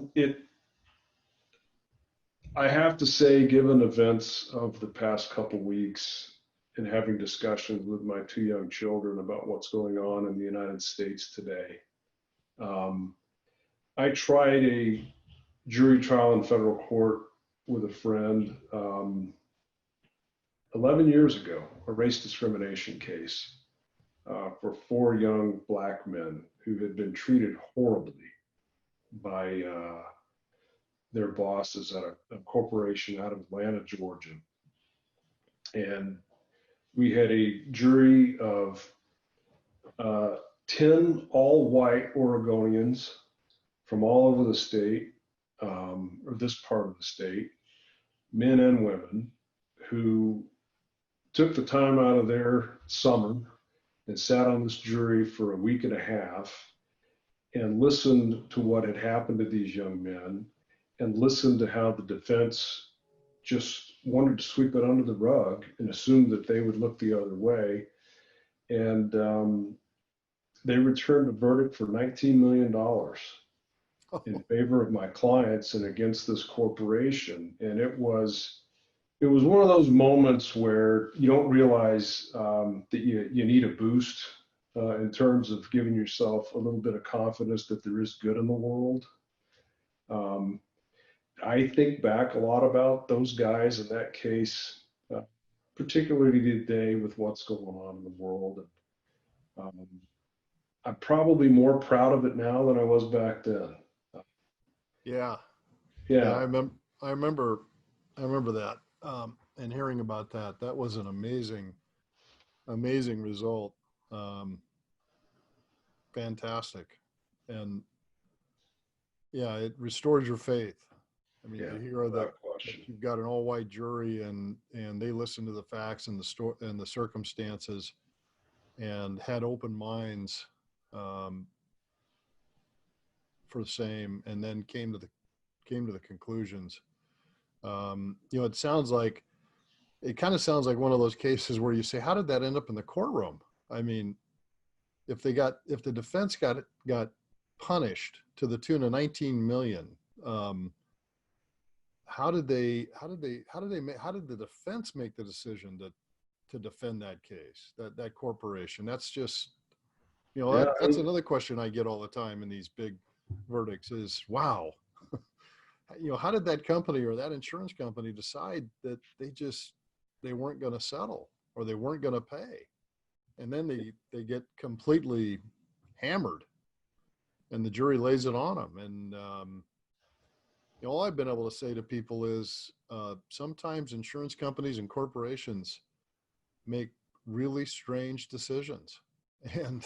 I have to say, given events of the past couple weeks and having discussions with my two young children about what's going on in the United States today, I tried a jury trial in federal court with a friend 11 years ago, a race discrimination case for 4 young black men who had been treated horribly by their bosses at a corporation out of Atlanta, Georgia. And we had a jury of 10 all white Oregonians from all over the state, or this part of the state, men and women, who took the time out of their summer and sat on this jury for a week and a half and listened to what had happened to these young men, and listened to how the defense just wanted to sweep it under the rug and assumed that they would look the other way. And they returned a verdict for $19 million in favor of my clients and against this corporation. And it was one of those moments where you don't realize that you need a boost in terms of giving yourself a little bit of confidence that there is good in the world. I think back a lot about those guys in that case, particularly today with what's going on in the world. And I'm probably more proud of it now than I was back then. Yeah. Yeah. Yeah. I remember, I remember that. And hearing about that, that was an amazing result. Um, Fantastic. And yeah, it restores your faith. I mean, Yeah. to hear Without that question. you've got an all white jury and they listen to the facts and and the circumstances and had open minds, um, for the same, and then came to the conclusions. It sounds like, it kind of sounds like one of those cases where you say, how did that end up in the courtroom? I mean, if the defense got punished to the tune of 19 million, um, how did the defense make the decision to defend that case, that corporation? That's just, Yeah. that's another question I get all the time in these big verdicts is, wow, how did that company or that insurance company decide that they weren't going to settle or they weren't going to pay? And then they get completely hammered and the jury lays it on them. And, all I've been able to say to people is, sometimes insurance companies and corporations make really strange decisions. And,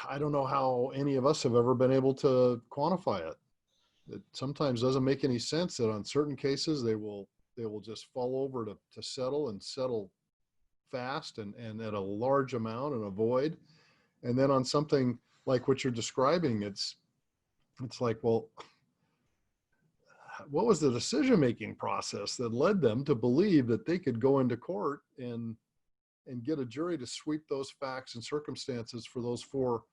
I don't know how any of us have ever been able to quantify it. It sometimes doesn't make any sense that on certain cases they will just fall over to settle and settle fast and at a large amount and avoid. And then on something like what you're describing, it's like, well, what was the decision-making process that led them to believe that they could go into court and get a jury to sweep those facts and circumstances for those four,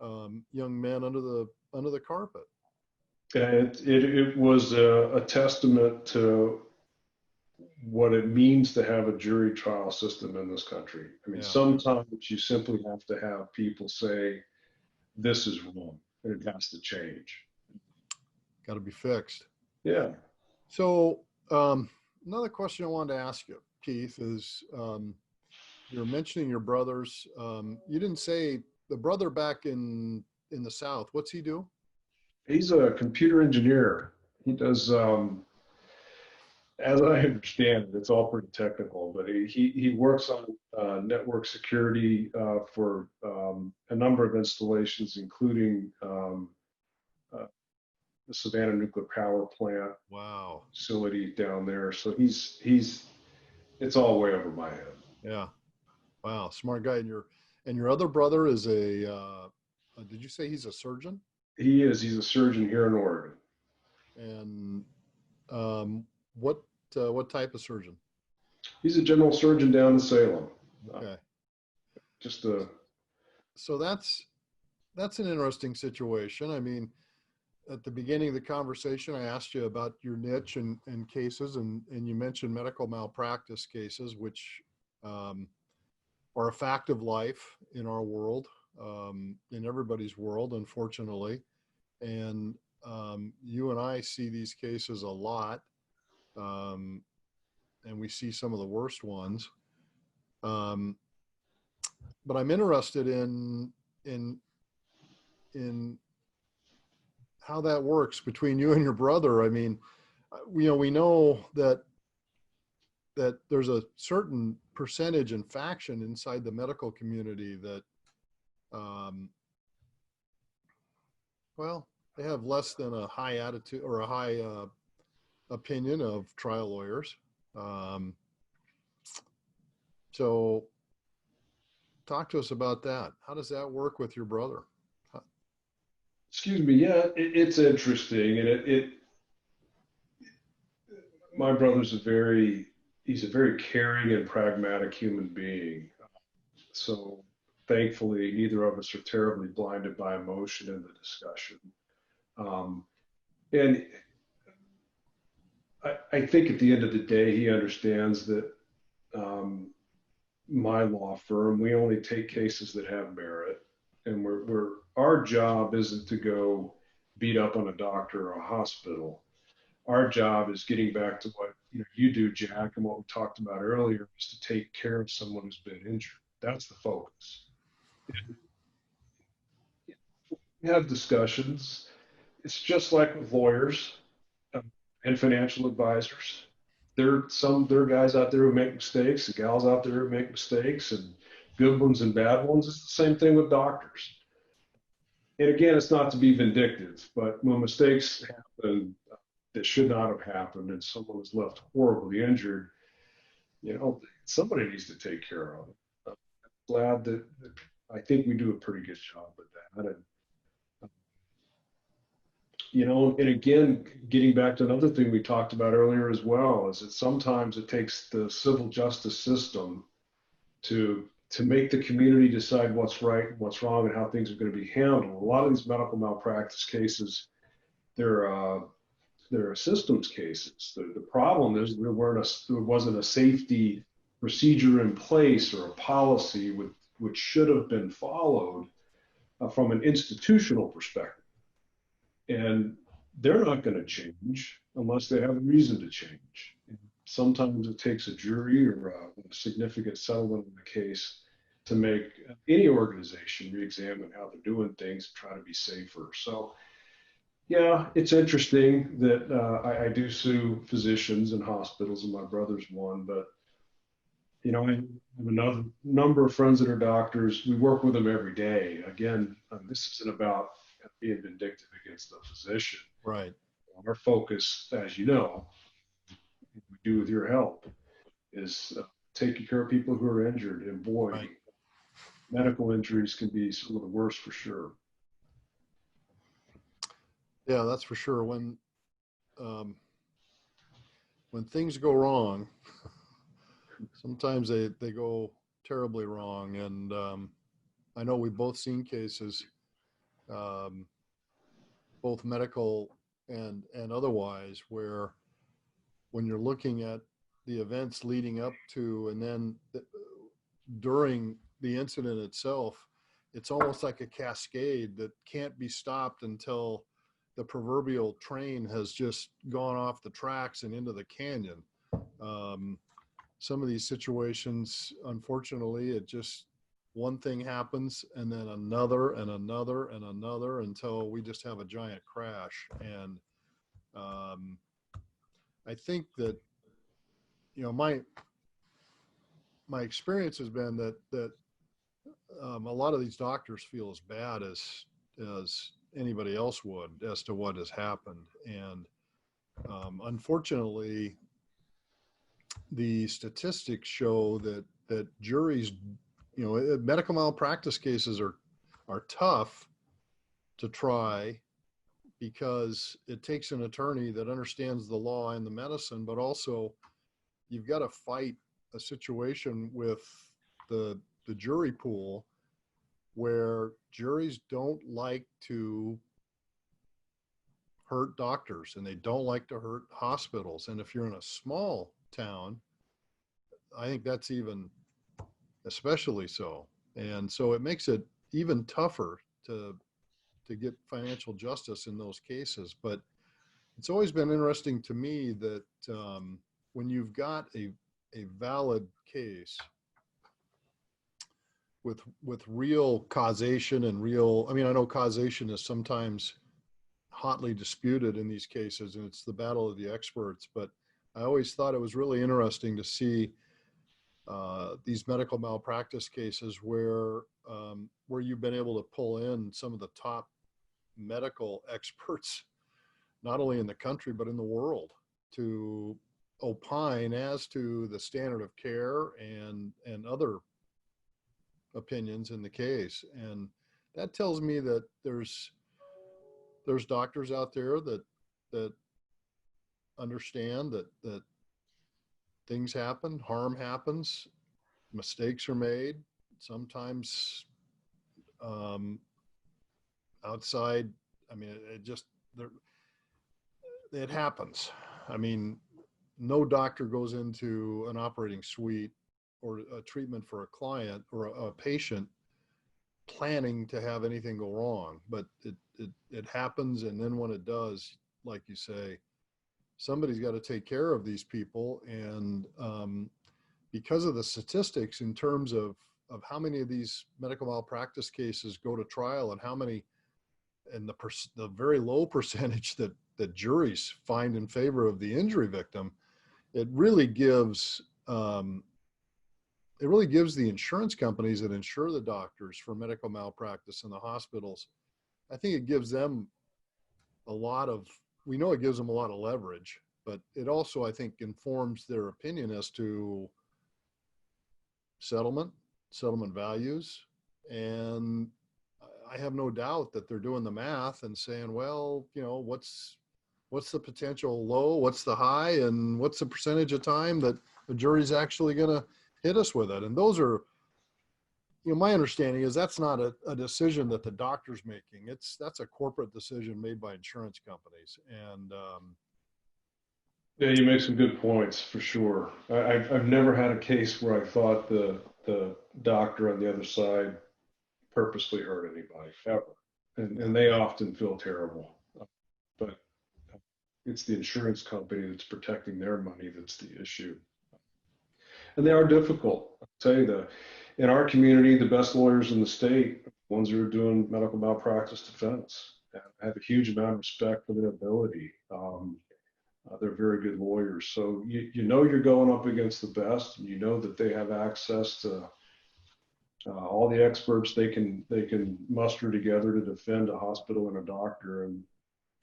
young men under the carpet? And it was a testament to what it means to have a jury trial system in this country. I mean, Yeah, sometimes you simply have to have people say, this is wrong, and it has to change. got to be fixed. Yeah. So, another question I wanted to ask you, Keith, is, you're mentioning your brothers. You didn't say the brother back in the South. What's he do? He's a computer engineer. He does, as I understand it, it's all pretty technical, but he works on network security for a number of installations, including the Savannah Nuclear Power Plant Wow. facility down there. So it's all way over my head. Yeah. Wow. Smart guy. And your other brother is did you say he's a surgeon? He's a surgeon here in Oregon. And, what type of surgeon? He's a general surgeon down in Salem. Okay. Just a So that's an interesting situation. I mean, at the beginning of the conversation, I asked you about your niche and cases, and you mentioned medical malpractice cases, which, are a fact of life in our world, in everybody's world, unfortunately. And, you and I see these cases a lot, um, and we see some of the worst ones. Um, but I'm interested in in how that works between you and your brother. I mean, we know that there's a certain percentage and faction inside the medical community that, um, well, they have less than a high attitude or a high, opinion of trial lawyers. Um, so talk to us about that. How does that work with your brother? Excuse me. Yeah, it's interesting, and my brother's he's a very caring and pragmatic human being. So thankfully, neither of us are terribly blinded by emotion in the discussion. Um, and I think at the end of the day, he understands that my law firm, we only take cases that have merit, and our job isn't to go beat up on a doctor or a hospital. Our job is getting back to what you do, Jack, and what we talked about earlier, is to take care of someone who's been injured. That's the focus. have discussions. It's just like with lawyers and financial advisors. There are guys out there who make mistakes, and gals out there who make mistakes, and good ones and bad ones. It's the same thing with doctors. And again, it's not to be vindictive, but when mistakes happen that should not have happened, and someone is left horribly injured, somebody needs to take care of it. I'm glad that I think we do a pretty good job with that. And and again, getting back to another thing we talked about earlier as well, is that sometimes it takes the civil justice system to make the community decide what's right and what's wrong and how things are going to be handled. A lot of these medical malpractice cases, they're systems cases. The problem is there wasn't a safety procedure in place or a policy which should have been followed from an institutional perspective. And they're not going to change unless they have a reason to change. Sometimes it takes a jury or a significant settlement in the case to make any organization re-examine how they're doing things and try to be safer. So, yeah, it's interesting that I do sue physicians and hospitals, and my brother's one, but I have another number of friends that are doctors. We work with them every day. Again, this isn't about being vindictive against the physician. Right. Our focus, as you know, we do with your help, is taking care of people who are injured. And boy, Right. medical injuries can be some of the worst for sure. Yeah, that's for sure. When things go wrong, sometimes they go terribly wrong. And I know we've both seen cases, both medical and otherwise, where when you're looking at the events leading up to and then during the incident itself, it's almost like a cascade that can't be stopped until the proverbial train has just gone off the tracks and into the canyon. Some of these situations, unfortunately, it just one thing happens and then another and another and another until we just have a giant crash. And I think that my experience has been that a lot of these doctors feel as bad as anybody else would as to what has happened. And unfortunately, the statistics show that juries, medical malpractice cases are tough to try because it takes an attorney that understands the law and the medicine, but also you've got to fight a situation with the jury pool where juries don't like to hurt doctors and they don't like to hurt hospitals. And if you're in a small town, I think that's even especially so. And so it makes it even tougher to get financial justice in those cases. But it's always been interesting to me that when you've got a valid case with real causation and real, I know causation is sometimes hotly disputed in these cases, and it's the battle of the experts, but I always thought it was really interesting to see these medical malpractice cases where you've been able to pull in some of the top medical experts, not only in the country, but in the world, to opine as to the standard of care and other opinions in the case. And that tells me that there's doctors out there that understand that things happen, harm happens, mistakes are made, sometimes outside. It happens. No doctor goes into an operating suite or a treatment for a client or a patient planning to have anything go wrong, but it happens. And then when it does, like you say, somebody's got to take care of these people. And because of the statistics in terms of how many of these medical malpractice cases go to trial and how many the very low percentage that juries find in favor of the injury victim, it really gives the insurance companies that insure the doctors for medical malpractice in the hospitals, I think it gives them we know it gives them a lot of leverage, but it also, I think, informs their opinion as to settlement values. And I have no doubt that they're doing the math and saying, well, what's the potential low, what's the high, and what's the percentage of time that the jury's actually going to hit us with it. And those are, my understanding is that's not a decision that the doctor's making. That's a corporate decision made by insurance companies. And yeah, you make some good points for sure. I've never had a case where I thought the doctor on the other side purposely hurt anybody ever, and they often feel terrible. But it's the insurance company that's protecting their money that's the issue. And they are difficult. I'll tell you, in our community, the best lawyers in the state, ones who are doing medical malpractice defense, I have a huge amount of respect for their ability. They're very good lawyers. So you're going up against the best, and you know that they have access to all the experts they can muster together to defend a hospital and a doctor. And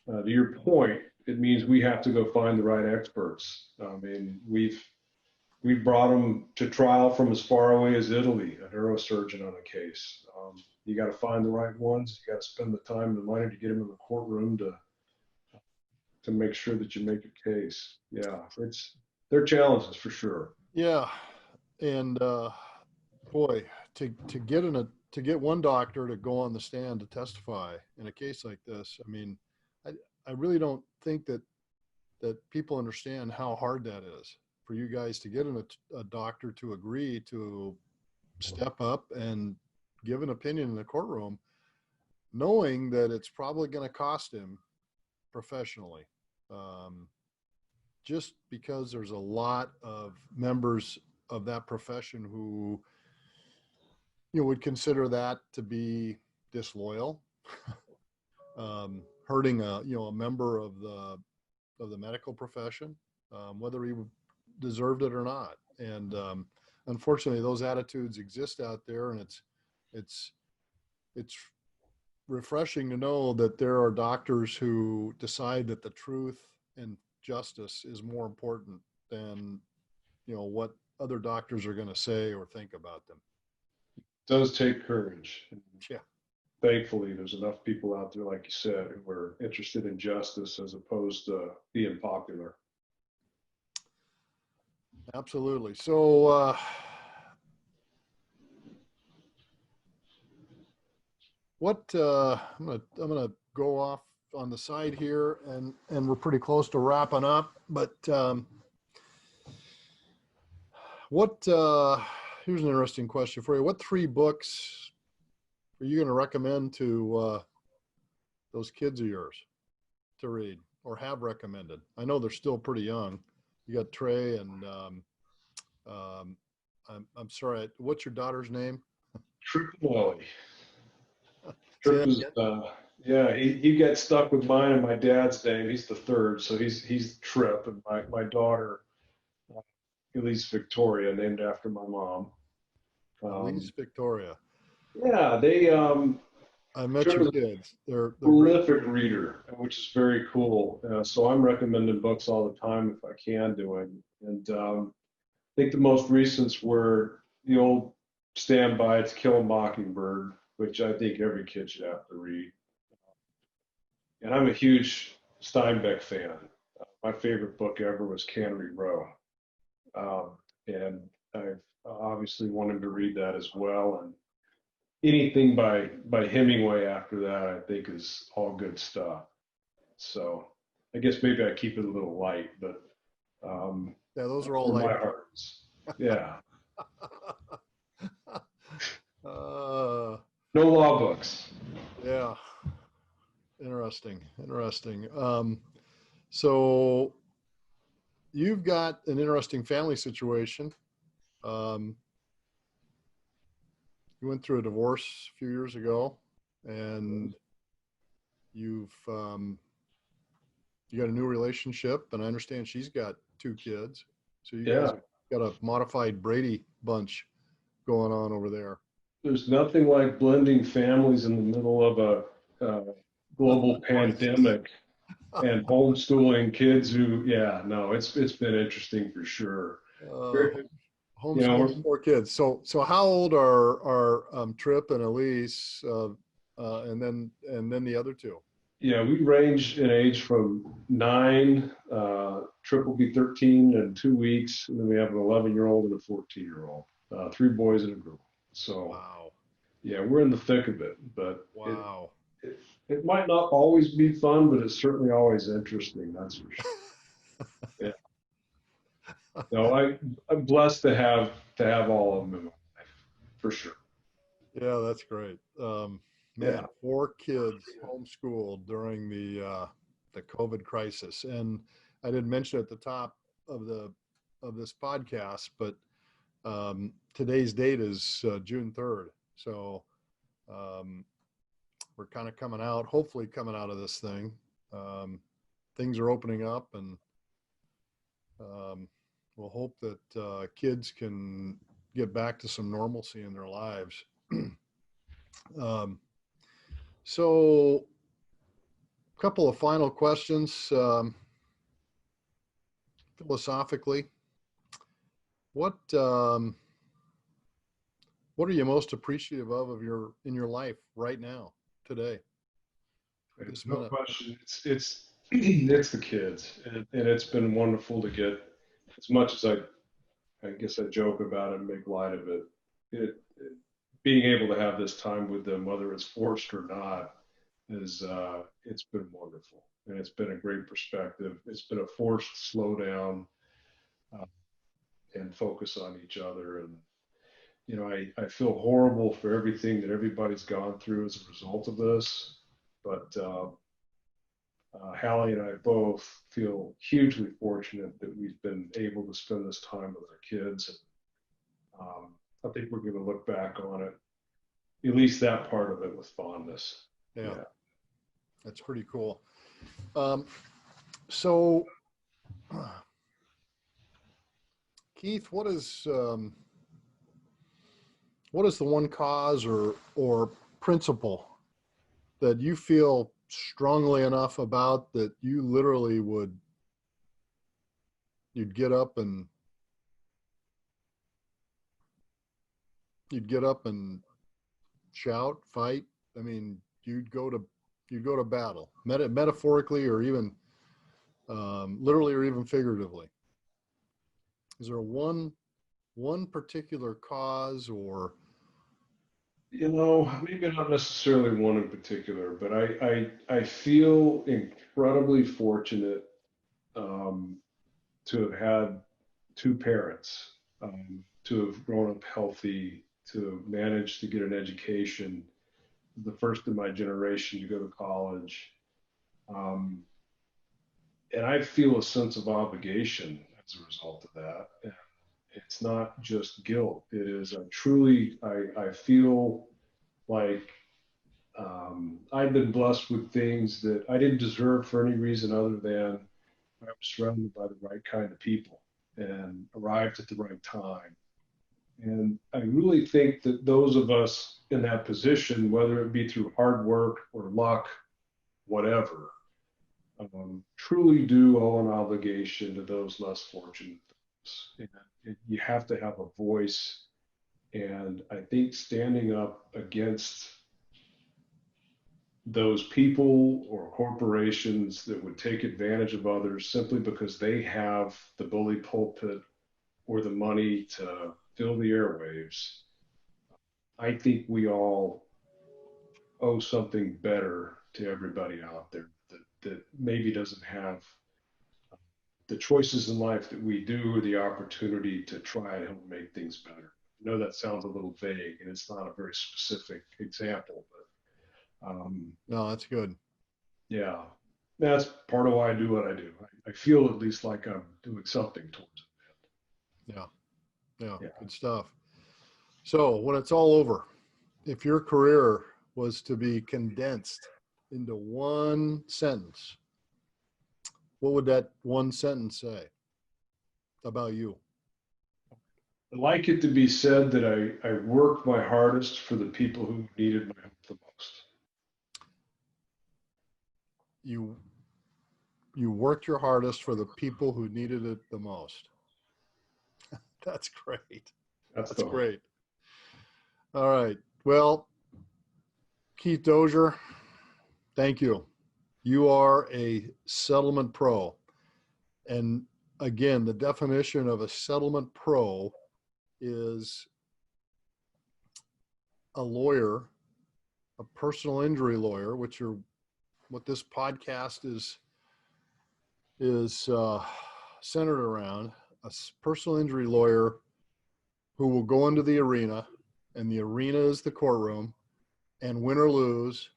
to your point, it means we have to go find the right experts. I mean, we've brought them to trial from as far away as Italy, a neurosurgeon on a case. You got to find the right ones. You got to spend the time and the money to get them in the courtroom to make sure that you make a case. Yeah, they're challenges for sure. yeah, and boy, to get one doctor to go on the stand to testify in a case like this, I mean, I really don't think that people understand how hard that is for you guys to get a doctor to agree to step up and give an opinion in the courtroom, knowing that it's probably going to cost him professionally. Just because there's a lot of members of that profession who would consider that to be disloyal, hurting a member of the medical profession, whether he deserved it or not. And unfortunately, those attitudes exist out there, and it's refreshing to know that there are doctors who decide that the truth and justice is more important than what other doctors are going to say or think about them. It does take courage. Yeah. Thankfully, there's enough people out there, like you said, who are interested in justice as opposed to being popular. Absolutely. So I'm gonna go off on the side here, and we're pretty close to wrapping up. But here's an interesting question for you. What 3 books are you going to recommend to those kids of yours to read, or have recommended? I know they're still pretty young. You got Trey and I'm sorry, what's your daughter's name? Trip and Wally. Trip is yeah, he gets stuck with mine and my dad's name. He's the third, so he's Trip, and my daughter Elise Victoria, named after my mom. Elise Victoria. Yeah, I met your kids. They're prolific reader, which is very cool. So I'm recommending books all the time if I can do it. And I think the most recents were the old standby, To Kill a Mockingbird, which I think every kid should have to read. And I'm a huge Steinbeck fan. My favorite book ever was Cannery Row. And I've obviously wanted to read that as well. And anything by Hemingway after that, I think, is all good stuff. So I guess maybe I keep it a little light, but yeah, those are all light. My hearts. Yeah. No law books. Yeah. Interesting. So you've got an interesting family situation. You went through a divorce a few years ago, and you got a new relationship, and I understand she's got 2 kids. So you guys Yeah, have got a modified Brady bunch going on over there. there's nothing like blending families in the middle of a global pandemic and homeschooling kids who, yeah, no, it's been interesting for sure. Uh, Very- You know, Homeschooling 4 kids. So how old are Trip and Elise, and then the other 2? yeah, we range in age from 9, Trip will be 13 in 2 weeks, and then we have an 11-year-old and a 14-year-old, 3 boys and a girl. So Wow. yeah, we're in the thick of it, but Wow. it might not always be fun, but it's certainly always interesting. That's for sure. Yeah. No, I'm blessed to have all of them in my life, for sure. Yeah, that's great. Man, Yeah. 4 kids homeschooled during the COVID crisis, and I didn't mention at the top of this podcast, but today's date is June 3rd. So um, we're kind of hopefully coming out of this thing. Things are opening up, and we'll hope that kids can get back to some normalcy in their lives. um, so, a couple of final questions. Philosophically, what what are you most appreciative of in your life right now, today, this No minute? question. It's the kids, and it's been wonderful to get as much as I guess I joke about it and make light of it. Being able to have this time with them, whether it's forced or not, is it's been wonderful, and it's been a great perspective. It's been a forced slow down uh, and focus on each other. And I feel horrible for everything that everybody's gone through as a result of this, but Hallie and I both feel hugely fortunate that we've been able to spend this time with our kids. And I think we're going to look back on it, at least that part of it, with fondness. Yeah, Yeah. that's pretty cool. So, Keith, what is the one cause or principle that you feel strongly enough about that you literally you'd get up and shout, fight? I mean, you'd go to battle, metaphorically or even literally or even figuratively. Is there one particular cause or Maybe not necessarily one in particular, but I feel incredibly fortunate to have had 2 parents, to have grown up healthy, to manage to get an education, the first in my generation to go to college. Um, and I feel a sense of obligation as a result of that. And it's not just guilt. It is I feel like I've been blessed with things that I didn't deserve for any reason other than I was surrounded by the right kind of people and arrived at the right time. And I really think that those of us in that position, whether it be through hard work or luck, whatever, truly do owe an obligation to those less fortunate. And you have to have a voice. And I think standing up against those people or corporations that would take advantage of others simply because they have the bully pulpit or the money to fill the airwaves, I think we all owe something better to everybody out there that maybe doesn't have the choices in life that we do or the opportunity to try and help make things better. I know that sounds a little vague and it's not a very specific example, but no, that's good. yeah, that's part of why I do what I do. I feel at least like I'm doing something towards Yeah. Yeah. it. Good stuff. So when it's all over, if your career was to be condensed into one sentence, what would that one sentence say about you? I'd like it to be said that I worked my hardest for the people who needed my help the most. You worked your hardest for the people who needed it the most. That's great. That's great. All right. Well, Keith Dozier, thank you. You are a settlement pro. And again, the definition of a settlement pro is a lawyer, a personal injury lawyer, which are what this podcast is centered around, a personal injury lawyer who will go into the arena, and the arena is the courtroom, and win or lose,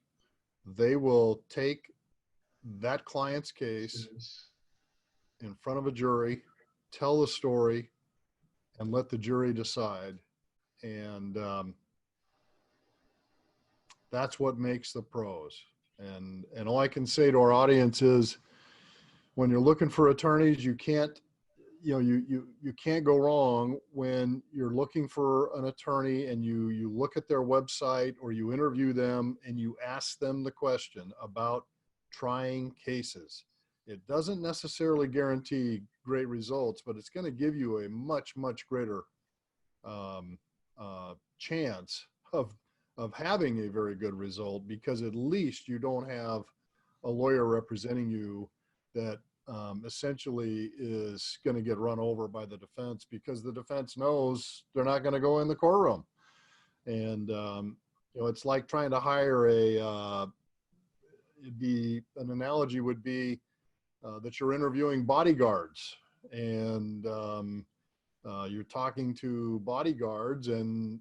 they will take that client's case in front of a jury, tell the story, and let the jury decide. And that's what makes the pros. And all I can say to our audience is, when you're looking for attorneys, you can't go wrong when you're looking for an attorney and you look at their website or you interview them and you ask them the question about trying cases. It doesn't necessarily guarantee great results, but it's going to give you a much, much greater chance of having a very good result, because at least you don't have a lawyer representing you that essentially is going to get run over by the defense, because the defense knows they're not going to go in the courtroom. And it's like trying to hire an analogy would be that you're interviewing bodyguards, and you're talking to bodyguards, and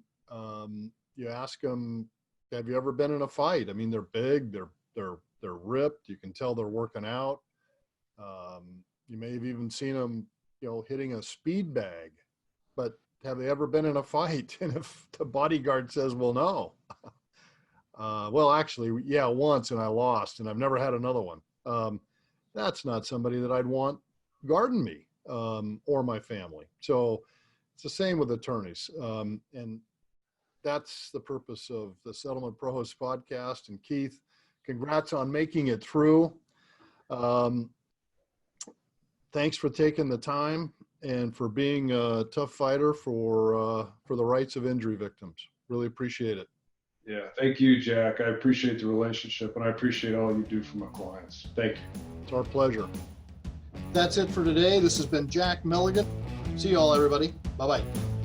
you ask them, have you ever been in a fight? I mean, they're big, they're ripped, you can tell they're working out. You may have even seen them, hitting a speed bag, but have they ever been in a fight? And if the bodyguard says, well, no, well, actually, yeah, once, and I lost, and I've never had another one. That's not somebody that I'd want guarding me, or my family. So it's the same with attorneys. And that's the purpose of the Settlement Pros podcast. And Keith, congrats on making it through. Thanks for taking the time and for being a tough fighter for the rights of injury victims. Really appreciate it. Yeah, thank you, Jack. I appreciate the relationship, and I appreciate all you do for my clients. Thank you. It's our pleasure. That's it for today. This has been Jack Meligan. See you all, everybody. Bye-bye.